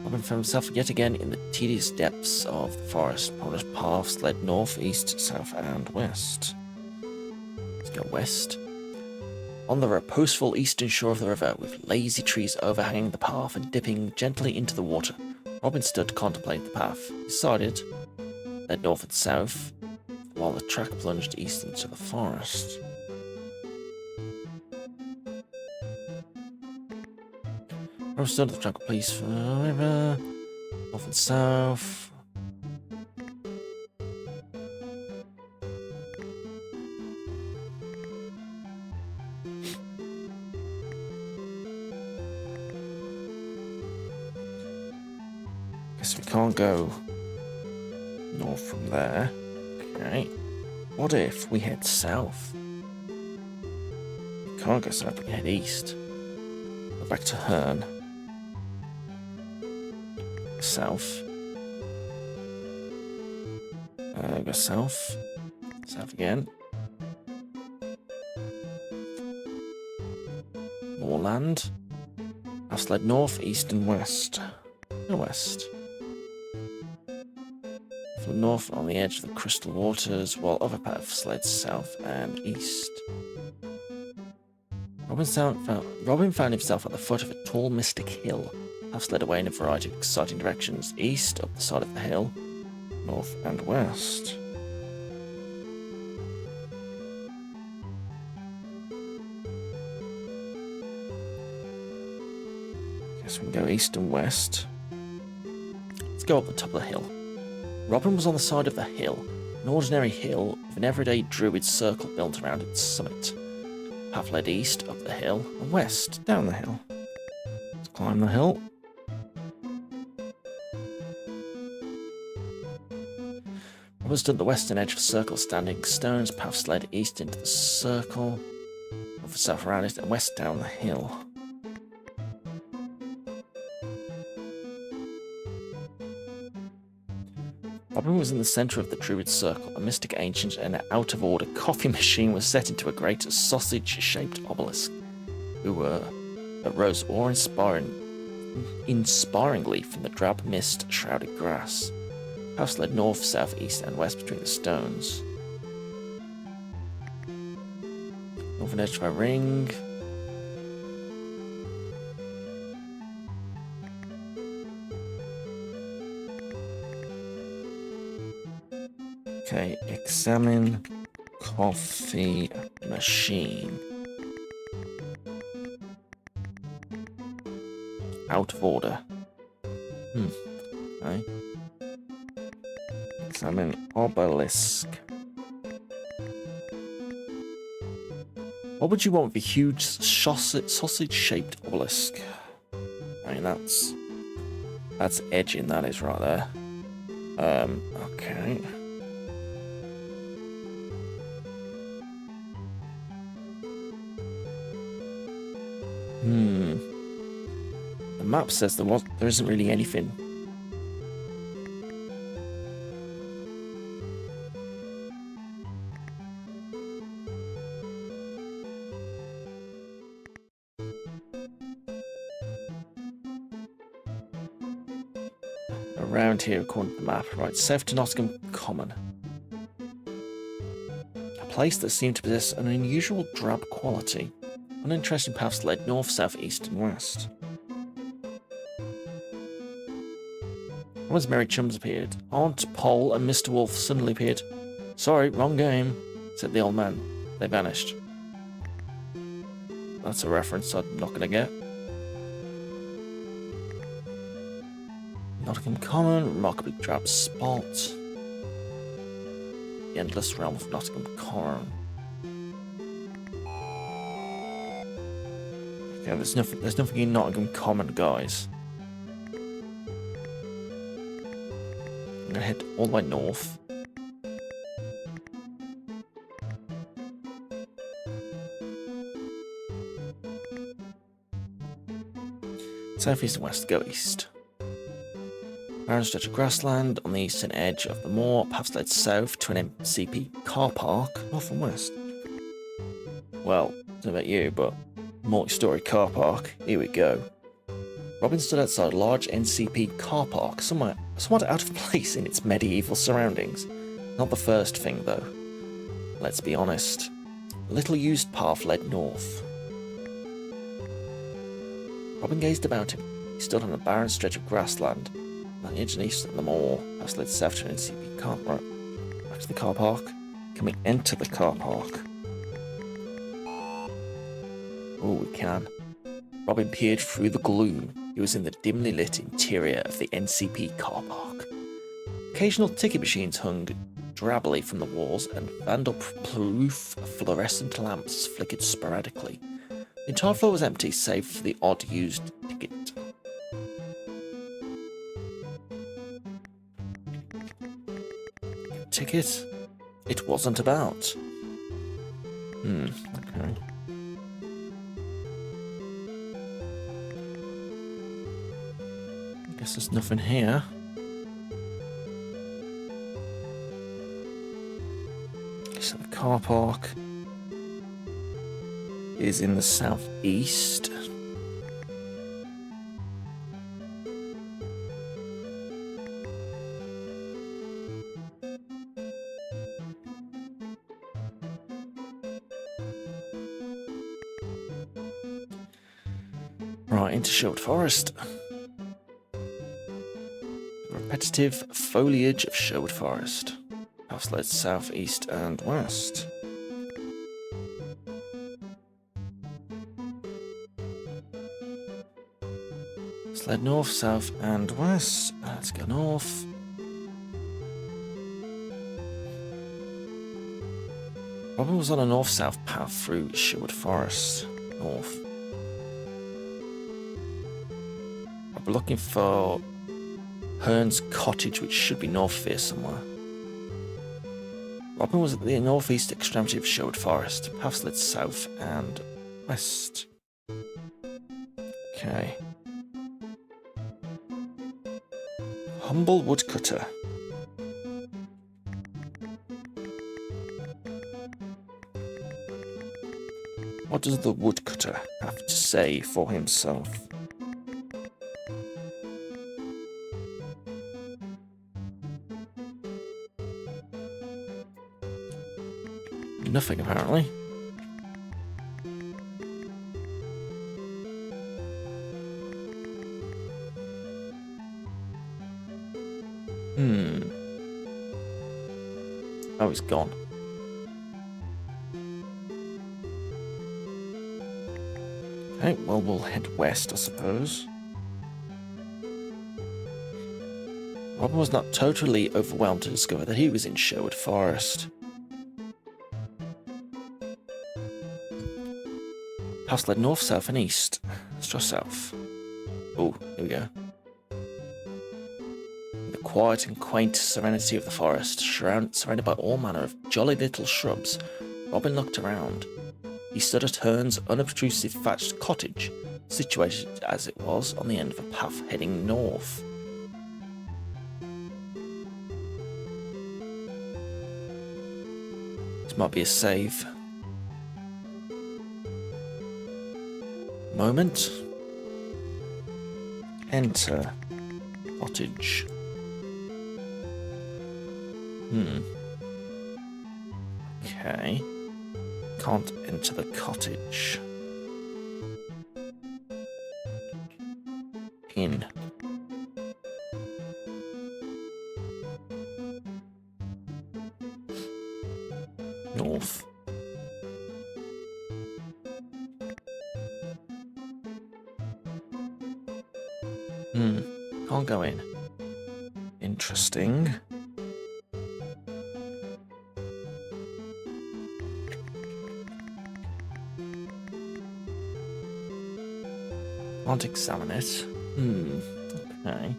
A: Robin found himself yet again in the tedious depths of the forest. Polished paths led north, east, south, and west. Let's go west. On the reposeful eastern shore of the river, with lazy trees overhanging the path and dipping gently into the water, Robin stood to contemplate the path. He decided led north and south, while the track plunged east into the forest. Robin stood at the track, please, for the river, north and south. Guess we can't go north from there. Okay. What if we head south? Can't go south, we can head east. Go back to Herne. South. Go south. South again. More land. Paths led north, east, and west. And west. From north on the edge of the crystal waters, while other paths led south and east. Robin found himself at the foot of a tall, mystic hill. Paths led away in a variety of exciting directions, east, up the side of the hill, north and west. Guess we can go east and west. Let's go up the top of the hill. Robin was on the side of the hill, an ordinary hill with an everyday druid circle built around its summit. Path led east, up the hill, and west, down the hill. Let's climb the hill. Robin stood at the western edge of the circle, standing stones. Paths led east into the circle, north and south around it, and west down the hill. Robin was in the centre of the druid circle. A mystic, ancient, and out-of-order coffee machine was set into a great sausage-shaped obelisk, that rose awe-inspiringly from the drab mist-shrouded grass. Paths led north, south, east, and west between the stones. Northern edge of a ring. Okay, examine coffee machine. Out of order. Okay. Examine obelisk. What would you want with a huge sausage-shaped obelisk? I mean, that's edging, that is right there. Okay. The map says there isn't really anything. Around here, according to the map, right, south to Nottingham Common. A place that seemed to possess an unusual drab quality. Uninteresting paths led north, south, east, and west. Once merry chums appeared, Aunt Poll and Mr. Wolf suddenly appeared. "Sorry, wrong game," said the old man. They vanished. That's a reference I'm not going to get. Nottingham Common, remarkably drab spot. The endless realm of Nottingham Common. Okay, there's nothing in Nottingham Common, guys. I'm gonna head all the way north. South, east, and west, go east. Barren stretch of grassland on the eastern edge of the moor. Paths led south to an MCP car park, north and west. Well, I don't know about you, but multi-storey car park, here we go. Robin stood outside a large NCP car park, somewhat out of place in its medieval surroundings. Not the first thing, though. Let's be honest. A little used path led north. Robin gazed about him. He stood on a barren stretch of grassland. On the edge and east of the moor, paths led south to an NCP car park. Back to the car park. Can we enter the car park? Oh, we can. Robin peered through the gloom. He was in the dimly lit interior of the NCP car park. Occasional ticket machines hung drably from the walls, and vandal-proof fluorescent lamps flickered sporadically. The entire floor was empty, save for the odd used ticket. Ticket? It wasn't about. Okay. Guess there's nothing here. So the car park is in the southeast. Right, into Sherwood Forest. Repetitive foliage of Sherwood Forest. Paths led south, east, and west. It's led north, south, and west. Let's go north. Robin was on a north-south path through Sherwood Forest. North. We're looking for Hearn's cottage, which should be north here somewhere. Robin was at the northeast extremity of Sherwood Forest. Paths led south and west. Okay. Humble woodcutter. What does the woodcutter have to say for himself? Nothing, apparently. Oh, he's gone. Okay, well, we'll head west, I suppose. Robin was not totally overwhelmed to discover that he was in Sherwood Forest. Paths led north, south, and east. Let's try south. Oh, here we go. The quiet and quaint serenity of the forest, surrounded by all manner of jolly little shrubs, Robin looked around. He stood at Hearn's unobtrusive thatched cottage, situated as it was on the end of a path heading north. This might be a save. Moment. Enter cottage. Okay. Can't enter the cottage. In. North. Can't go in. Interesting. Can't examine it. Okay.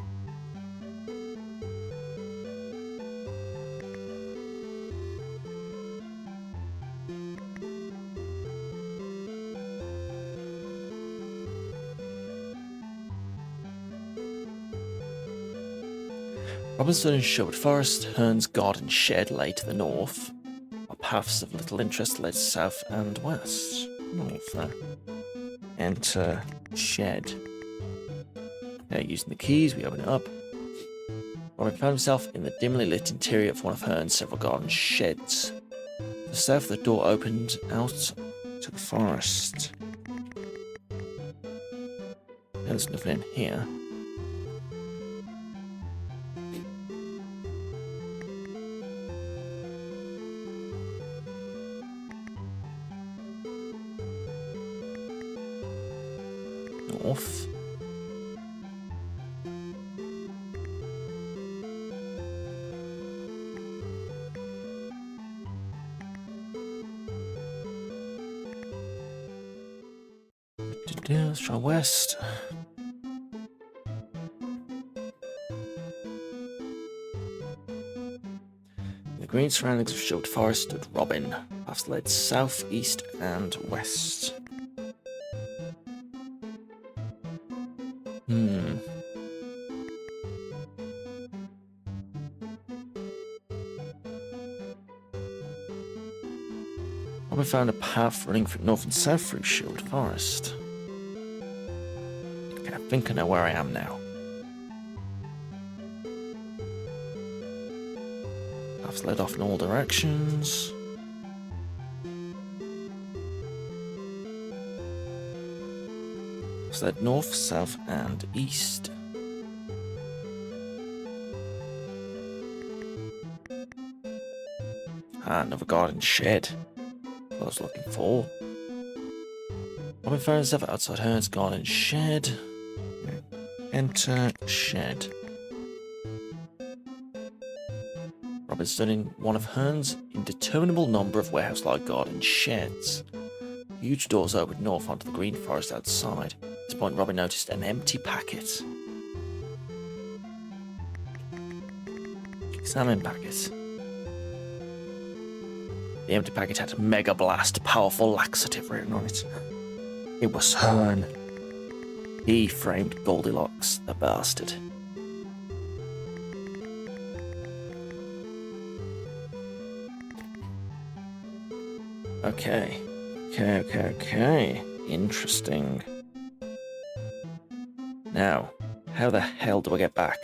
A: Robin stood in Sherwood Forest. Hearn's garden shed lay to the north, while paths of little interest led south and west. North there. Enter shed. Okay, using the keys, we open it up. Robin found himself in the dimly lit interior of one of Hearn's several garden sheds. To the south, the door opened out to the forest. There's nothing in here. North. Let's try west. In the green surroundings of Sherwood Forest stood Robin. Paths led south, east, and west. found a path running from north and south through Shield Forest. Okay, I think I know where I am now. Paths led off in all directions. Paths led north, south, and east. Ah, another garden shed. What I was looking for. Robin found himself outside Hearn's garden shed. Enter shed. Robin stood in one of Hearn's indeterminable number of warehouse-like garden sheds. Huge doors opened north onto the green forest outside. At this point, Robin noticed an empty packet. Examine packet. The empty packet had Mega Blast, powerful laxative written on it. It was Hearn. He framed Goldilocks, the bastard. Okay. Interesting. Now, how the hell do I get back?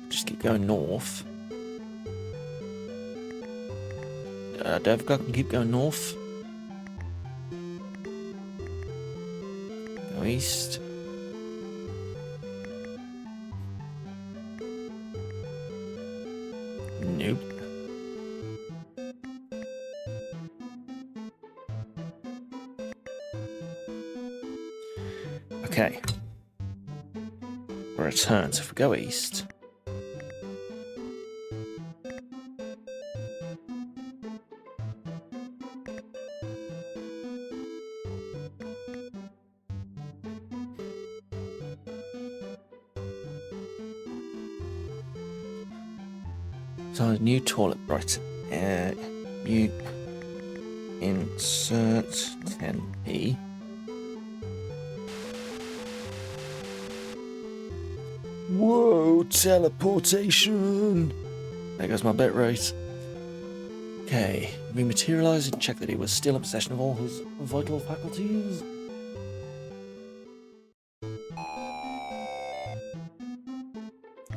A: Just keep going north. Don't think I can keep going north. Go east. Nope. Okay. We're at turn, so if we go east. So a new toilet, right? Mute. Insert 10p. Whoa, teleportation! There goes my bit rate. Okay, rematerialize and check that he was still in possession of all his vital faculties.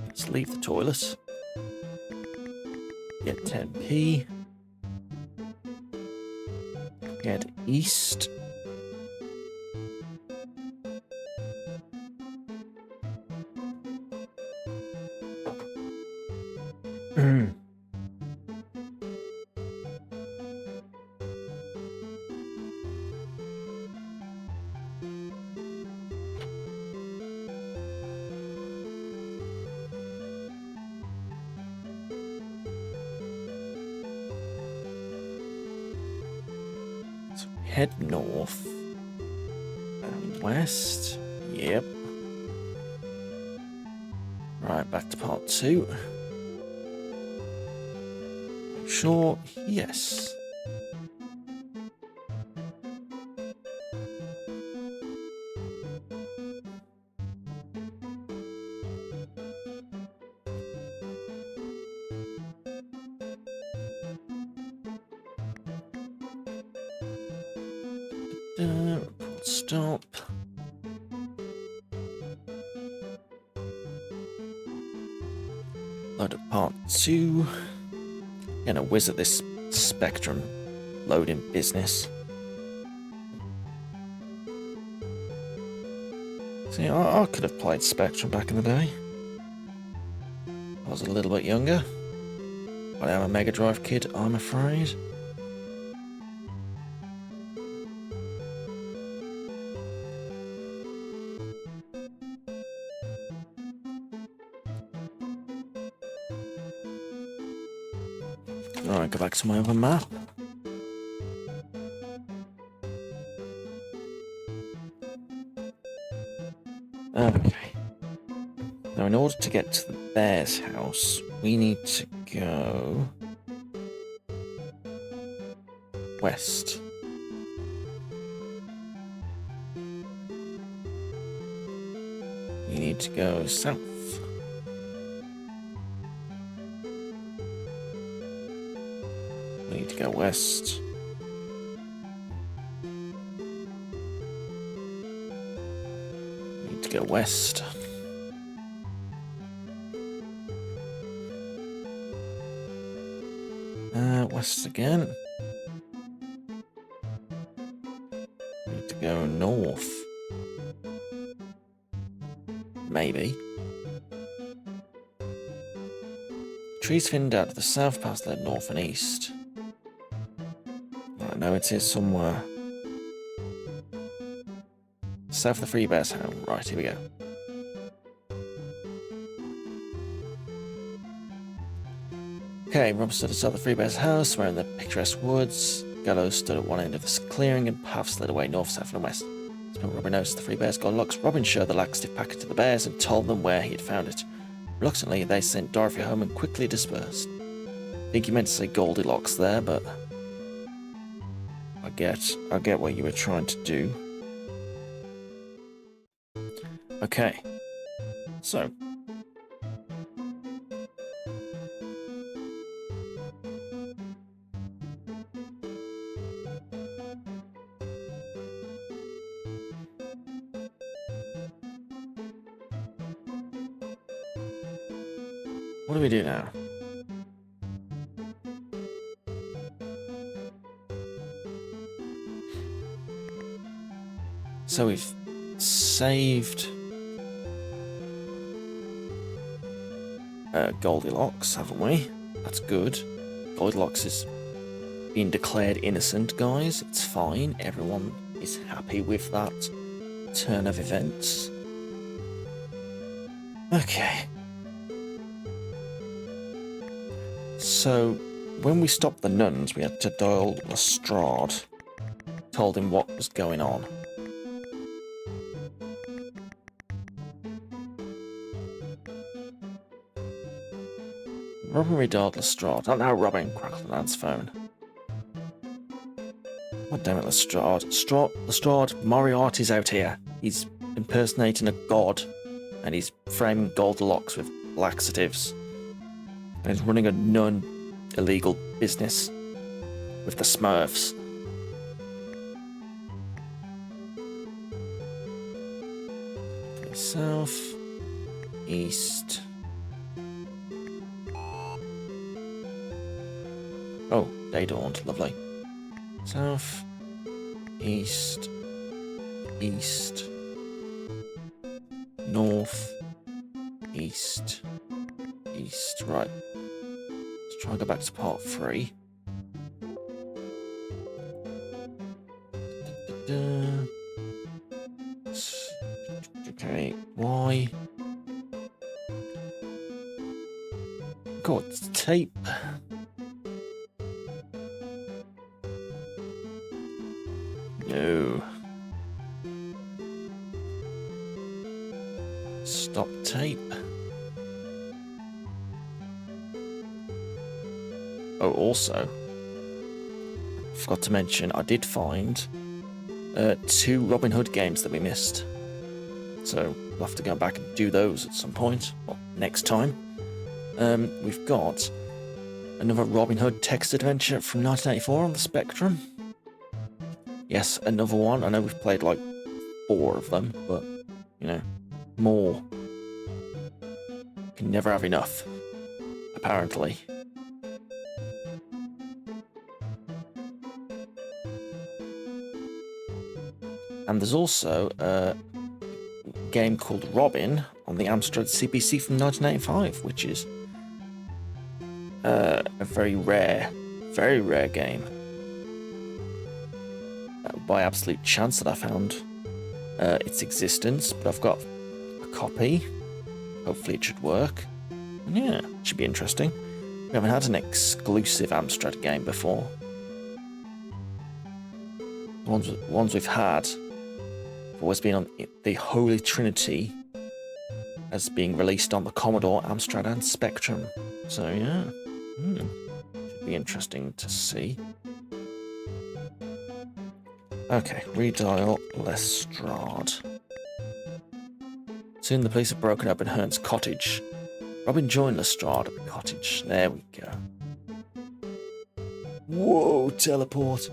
A: Let's leave the toilet. Get 10p. Get east. So head north and west. Yep. Right, back to part 2. Sure, yes. Stop. Load up part 2. Gonna whiz at this Spectrum loading business. See, I could have played Spectrum back in the day. I was a little bit younger. But I'm a Mega Drive kid, I'm afraid. Alright, go back to my other map. Okay. Now, in order to get to the bear's house, we need to go west. We need to go south. We need to go west. We need to go west. West again. We need to go north. Maybe. Trees thinned out to the south past led north and east. I know it is somewhere. South of the Three Bears House. Right, here we go. Okay, Rob stood outside the Three Bears house, wearing the picturesque woods. Gallows stood at one end of this clearing, and paths led away north, south, and west. When Robin noticed the Three Bears Goldilocks, Robin showed the laxative packet to the bears and told them where he had found it. Reluctantly, they sent Dorothy home and quickly dispersed. I think you meant to say Goldilocks there, but I get what you were trying to do. Okay, so what do we do now? So we've saved Goldilocks, haven't we? That's good. Goldilocks is being declared innocent, guys. It's fine. Everyone is happy with that turn of events. Okay. So, when we stopped the nuns, we had to dial Lestrade. Told him what was going on. Robin redialed Lestrade. Oh no, Robin, crackled Nan's phone. God damn it, Lestrade. Lestrade, Moriarty's out here. He's impersonating a god, and he's framing Goldilocks with laxatives. And he's running a nun illegal business with the Smurfs. South, east. Oh, day dawned, lovely. South, east, east, north, east, east. Right. Let's try and go back to part 3. Okay, why? God, it's tape. No. Stop tape. Oh, also, forgot to mention, I did find 2 Robin Hood games that we missed. So we'll have to go back and do those at some point, or next time. We've got another Robin Hood text adventure from 1984 on the Spectrum. Yes, another one. I know we've played like 4 of them, but, you know, more. Can never have enough, apparently. And there's also a game called Robin on the Amstrad CPC from 1985, which is a very rare game. By absolute chance that I found its existence, but I've got a copy. Hopefully it should work. And yeah, it should be interesting. We haven't had an exclusive Amstrad game before. The ones we've had have always been on the Holy Trinity as being released on the Commodore, Amstrad, and Spectrum. So yeah, should be interesting to see. Okay, redial Lestrade. Soon the police have broken open Hearn's cottage. Robin joined Lestrade at the cottage. There we go. Whoa, teleport.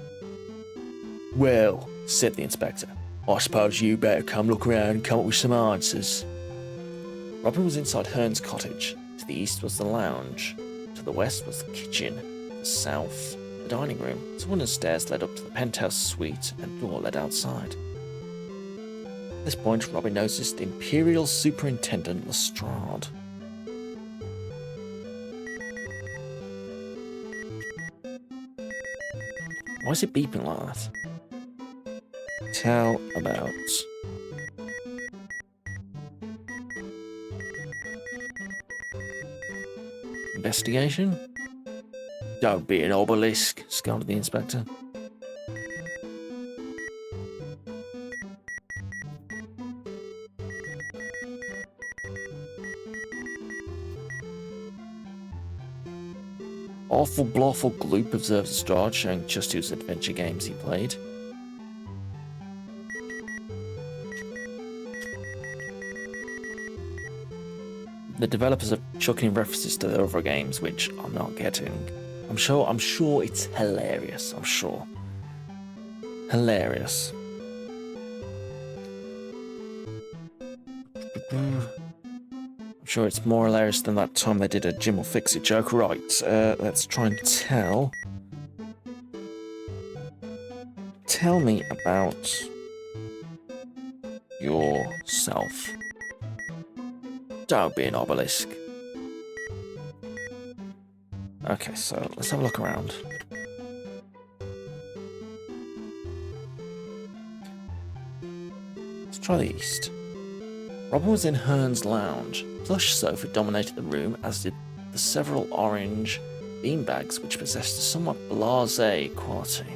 A: Well, said the inspector, I suppose you better come look around and come up with some answers. Robin was inside Hearn's cottage. To the east was the lounge. To the west was the kitchen. To the south, the dining room. Some wooden stairs led up to the penthouse suite and a door led outside. At this point, Robin noticed Imperial Superintendent Lestrade. Why is it beeping like that? Tell about. Investigation? Don't be an obelisk, scolded the inspector. Awful blawful gloop, observed Lestrade, showing just whose adventure games he played. The developers are chucking in references to the other games, which I'm not getting. I'm sure it's hilarious. I'm sure. Hilarious. I'm sure it's more hilarious than that time they did a Jim will fix it joke. Right, let's try and tell me about yourself. Don't be an obelisk. Okay, so let's have a look around. Let's try the east. Robin was in Hearn's lounge. A plush sofa dominated the room, as did the several orange beanbags which possessed a somewhat blasé quality.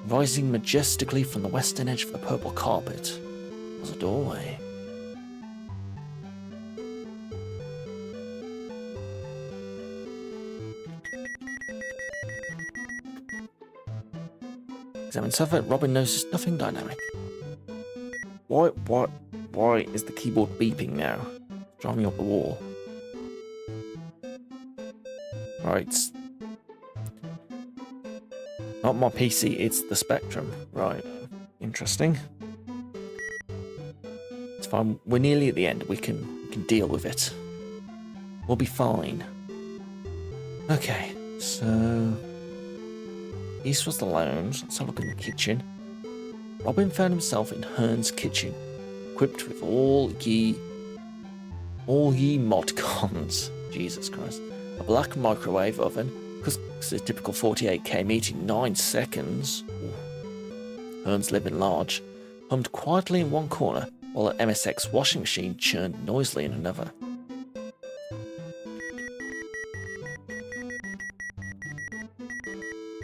A: Rising majestically from the western edge of the purple carpet was a doorway. Examined sofa, Robin noticed nothing dynamic. Why is the keyboard beeping now? Driving up the wall. Right. Not my PC, it's the Spectrum. Right. Interesting. It's fine. We're nearly at the end. We can deal with it. We'll be fine. Okay, so east was the lounge. Let's have a look in the kitchen. Robin found himself in Hearn's kitchen, equipped with all ye mod cons. Jesus Christ. A black microwave oven, because a typical 48k meat in 9 seconds. Ooh. Hearn's living large, hummed quietly in one corner, while an MSX washing machine churned noisily in another.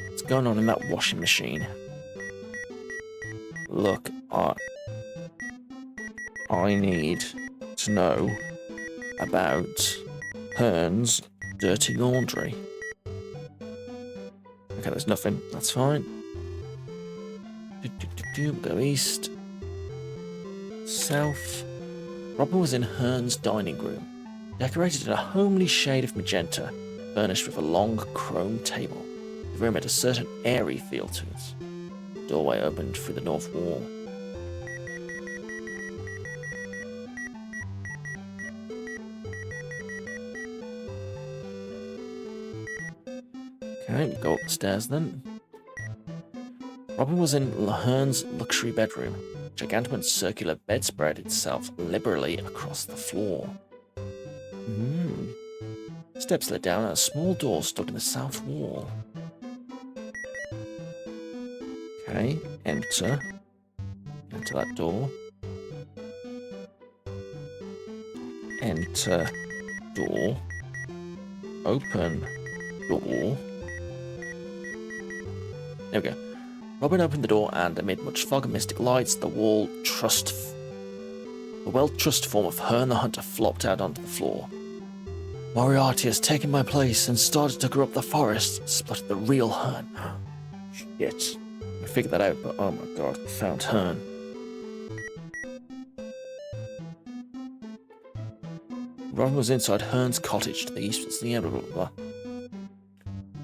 A: What's going on in that washing machine? Look, I need to know about Hearn's dirty laundry. Okay, there's nothing. That's fine. Go east. South. Robin was in Hearn's dining room, decorated in a homely shade of magenta, furnished with a long chrome table. The room had a certain airy feel to it. The doorway opened through the north wall. Okay, we go up the stairs then. Robin was in Hearn's luxury bedroom. A gigantic circular bed spread itself liberally across the floor. Steps led down and a small door stood in the south wall. Okay, enter that door. Enter door. Open door. There we go. Robin opened the door and, amid much fog and mystic lights, the wall thrust The well-trussed form of Hearn the Hunter flopped out onto the floor. Moriarty has taken my place and started to grow up the forest, spluttered the real Hearn. Shit. I figured that out, but oh my god, we found Hearn. Robin was inside Hearn's cottage to the east of the blah, blah, blah.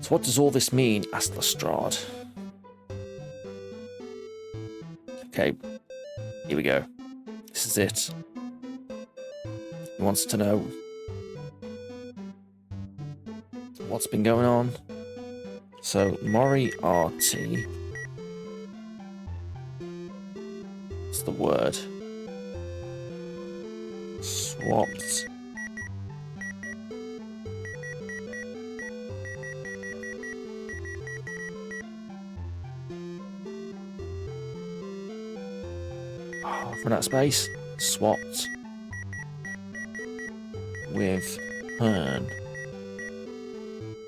A: So what does all this mean? Asked Lestrade. Okay, here we go. This is it. He wants to know what's been going on. So, Moriarty. What's the word? Swapped. Run out of space. Swapped with Hearn.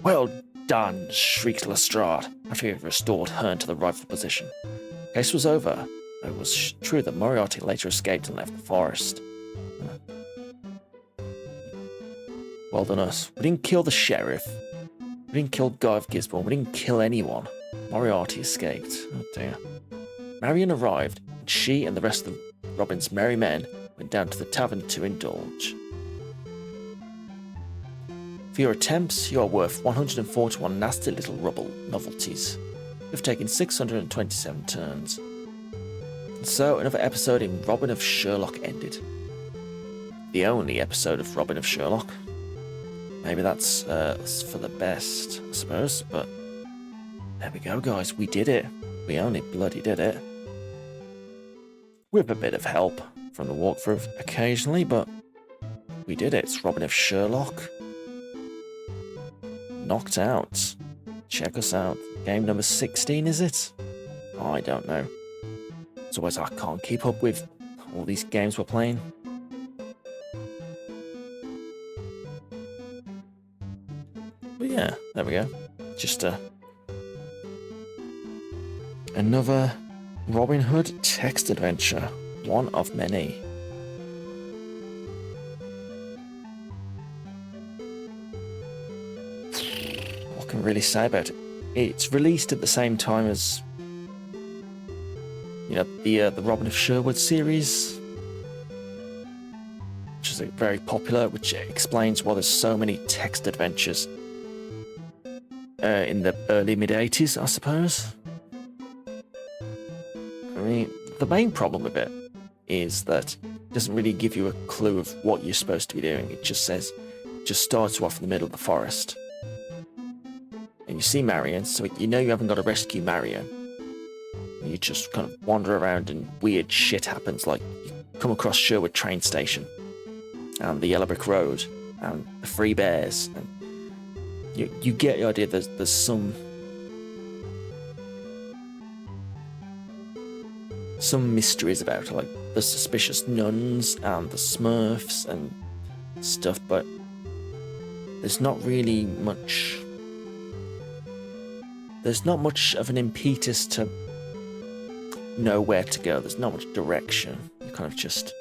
A: Well done, shrieked Lestrade after he had restored Hearn to the rightful position. The case was over. It was true that Moriarty later escaped and left the forest. Well done us. We didn't kill the sheriff. We didn't kill Guy of Gisborne. We didn't kill anyone. Moriarty escaped. Oh dear. Marion arrived, and she and the rest of Robin's merry men went down to the tavern to indulge. For your attempts, you are worth 141 nasty little rubble novelties. You've taken 627 turns. And so another episode in Robin of Sherlock ended. The only episode of Robin of Sherlock. Maybe that's for the best, I suppose, but there we go, guys. We did it. We only bloody did it. With a bit of help from the walkthrough occasionally, but we did it. It's Robin of Sherlock. Knocked out. Check us out. Game number 16, is it? I don't know. As always, I can't keep up with all these games we're playing. But yeah, there we go. Just another Robin Hood text adventure. One of many. What can I really say about it? It's released at the same time as, you know, the Robin of Sherwood series, which is very popular, which explains why there's so many text adventures in the early mid-80s, I suppose. I mean, the main problem with it is that it doesn't really give you a clue of what you're supposed to be doing. It just starts you off in the middle of the forest. And you see Marion, so you know you haven't got to rescue Marion. And you just kind of wander around and weird shit happens, like you come across Sherwood train station, and the Yellow Brick Road, and the Three Bears, and you get the idea there's some mysteries about it, like the suspicious nuns and the Smurfs and stuff, but there's not really much. There's not much of an impetus to know where to go. There's not much direction. You're kind of just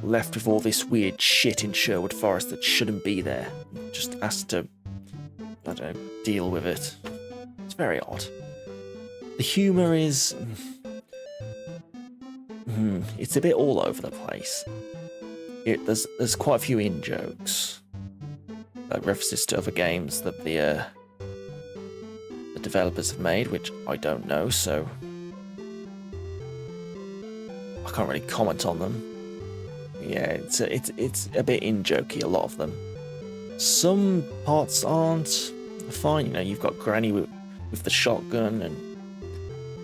A: left with all this weird shit in Sherwood Forest that shouldn't be there. Just has to, I don't know, deal with it. It's very odd. The humour is... it's a bit all over the place. There's quite a few in-jokes. Like references to other games that the developers have made, which I don't know, so I can't really comment on them. Yeah, it's a bit in-jokey, a lot of them. Some parts aren't fine, you know, you've got Granny with the shotgun, and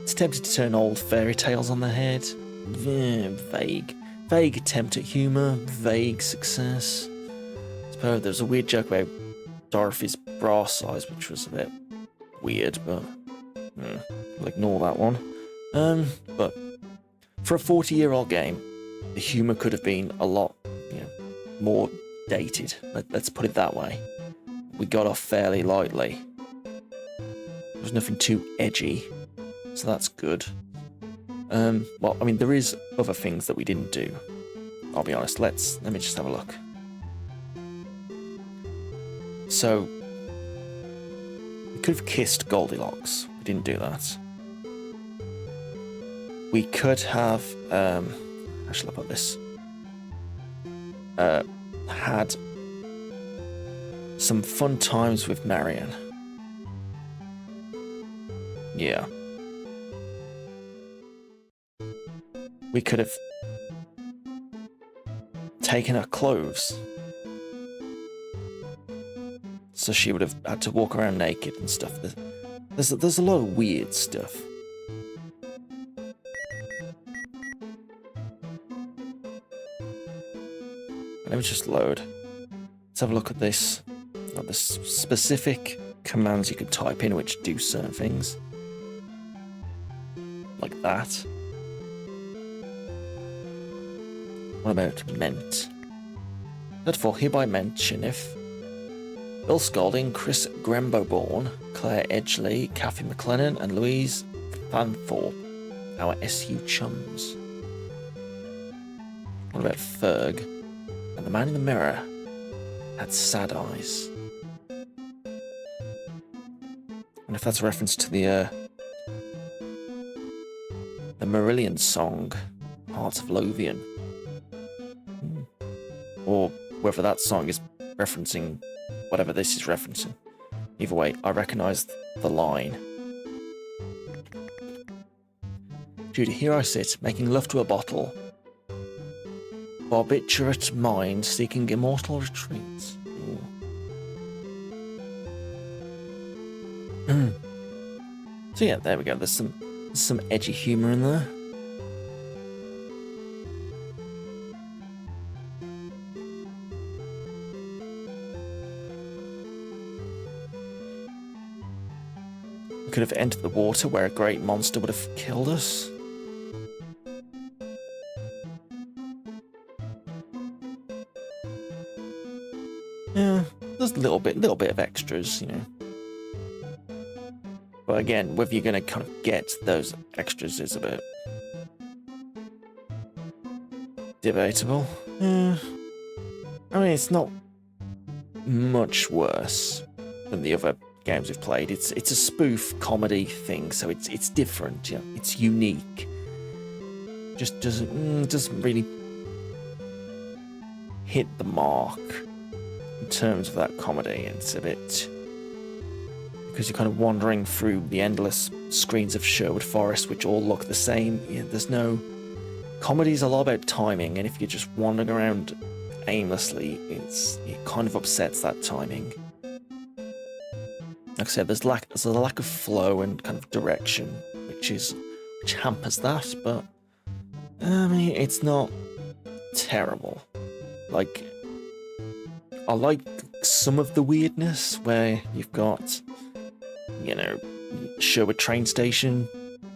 A: it's tempted to turn old fairy tales on their head. Vague attempt at humour, vague success. I suppose there was a weird joke about Dorothy's bra size, which was a bit weird, but we'll ignore that one. But for a 40-year-old game, the humour could have been a lot, more dated. Let's put it that way. We got off fairly lightly. There was nothing too edgy, so that's good. Well, I mean, there is other things that we didn't do. I'll be honest. Let me just have a look. So, we could have kissed Goldilocks. We didn't do that. We could have, how shall I put this? Had some fun times with Marion. Yeah. We could have taken her clothes. So she would have had to walk around naked and stuff. There's a lot of weird stuff. Let me just load. Let's have a look at this. Got the specific commands you could type in which do certain things. Like that. What about meant? Therefore, hereby mentioneth Bill Scalding, Chris Gremboborn, Claire Edgley, Kathy McLennan, and Louise Fanthorpe, our SU chums. What about Ferg? And the man in the mirror had sad eyes. And if that's a reference to the Marillion song, Hearts of Lothian. Or whether that song is referencing whatever this is referencing. Either way, I recognise the line. Judy, here I sit, making love to a bottle. Barbiturate mind seeking immortal retreats. So yeah, there we go. There's some edgy humour in there. We could have entered the water where a great monster would have killed us. Yeah, there's a little bit of extras, you know. But again, whether you're going to kind of get those extras is a bit debatable. Yeah. I mean, it's not much worse than the other games we've played. It's a spoof comedy thing, so it's different. You know, it's unique. Just doesn't really hit the mark in terms of that comedy. It's a bit, because you're kind of wandering through the endless screens of Sherwood Forest, which all look the same. Yeah, there's no comedy's a lot about timing, and if you're just wandering around aimlessly, it kind of upsets that timing. Like I said, there's a lack of flow and kind of direction, which hampers that. But I mean, it's not terrible. Like, I like some of the weirdness where you've got, you know, Sherwood train station,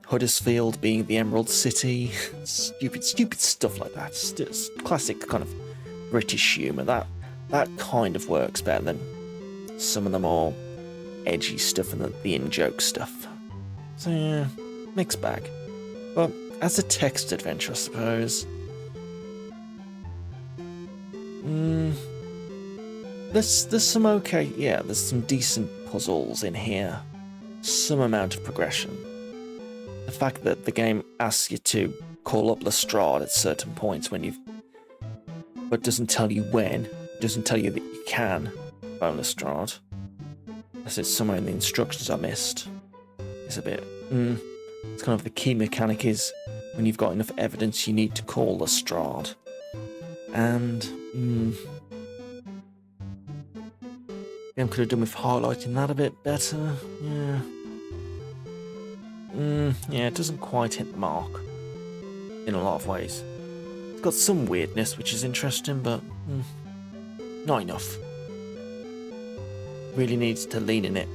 A: Huddersfield being the Emerald City, stupid stuff like that. Just classic kind of British humour. That kind of works better than some of the more edgy stuff and the in-joke stuff. So yeah, mixed bag. But as a text adventure, I suppose, there's some okay, yeah, there's some decent puzzles in here, some amount of progression. The fact that the game asks you to call up Lestrade at certain points but doesn't tell you when, doesn't tell you that you can phone Lestrade. Unless it's somewhere in the instructions I missed. It's a bit, it's kind of the key mechanic is when you've got enough evidence you need to call Lestrade. And, game could have done with highlighting that a bit better, yeah. Yeah, it doesn't quite hit the mark in a lot of ways. It's got some weirdness, which is interesting, but not enough. Really needs to lean in it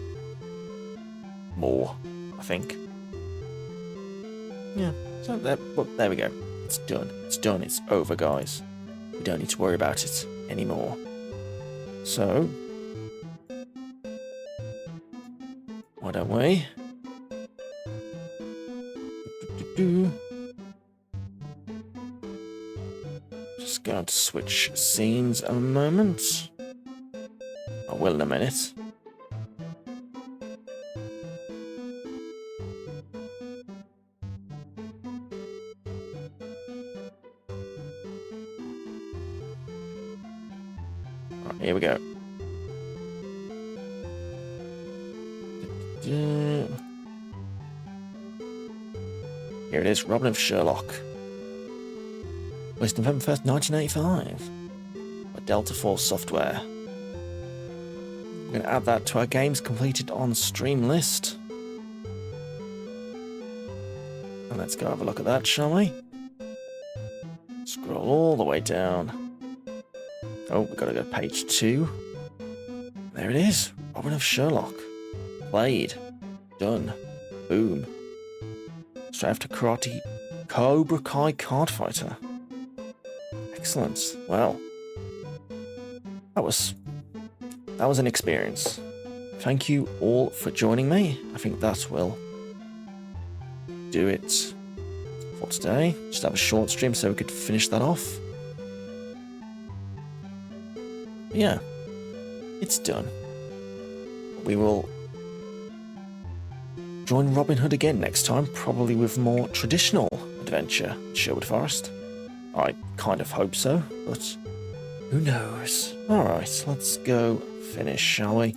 A: more, I think. Yeah, so there we go. It's done. It's done. It's over, guys. We don't need to worry about it anymore. So, why don't we going to switch scenes a moment. I will in a minute. Right, here we go. Here it is, Robin of Sherlock. Released November 1st, 1985. By Delta Force Software. We're going to add that to our games completed on stream list. And let's go have a look at that, shall we? Scroll all the way down. Oh, we've got to go to page 2. There it is. Robin of Sherlock. Played. Done. Boom. Straight after Karate Cobra Kai Card Fighter. Excellent. Well, that was an experience. Thank you all for joining me. I think that will do it for today. Just have a short stream so we could finish that off. Yeah, it's done. We will join Robin Hood again next time, probably with more traditional adventure in Sherwood Forest. I kind of hope so, but who knows? Alright, let's go finish, shall we?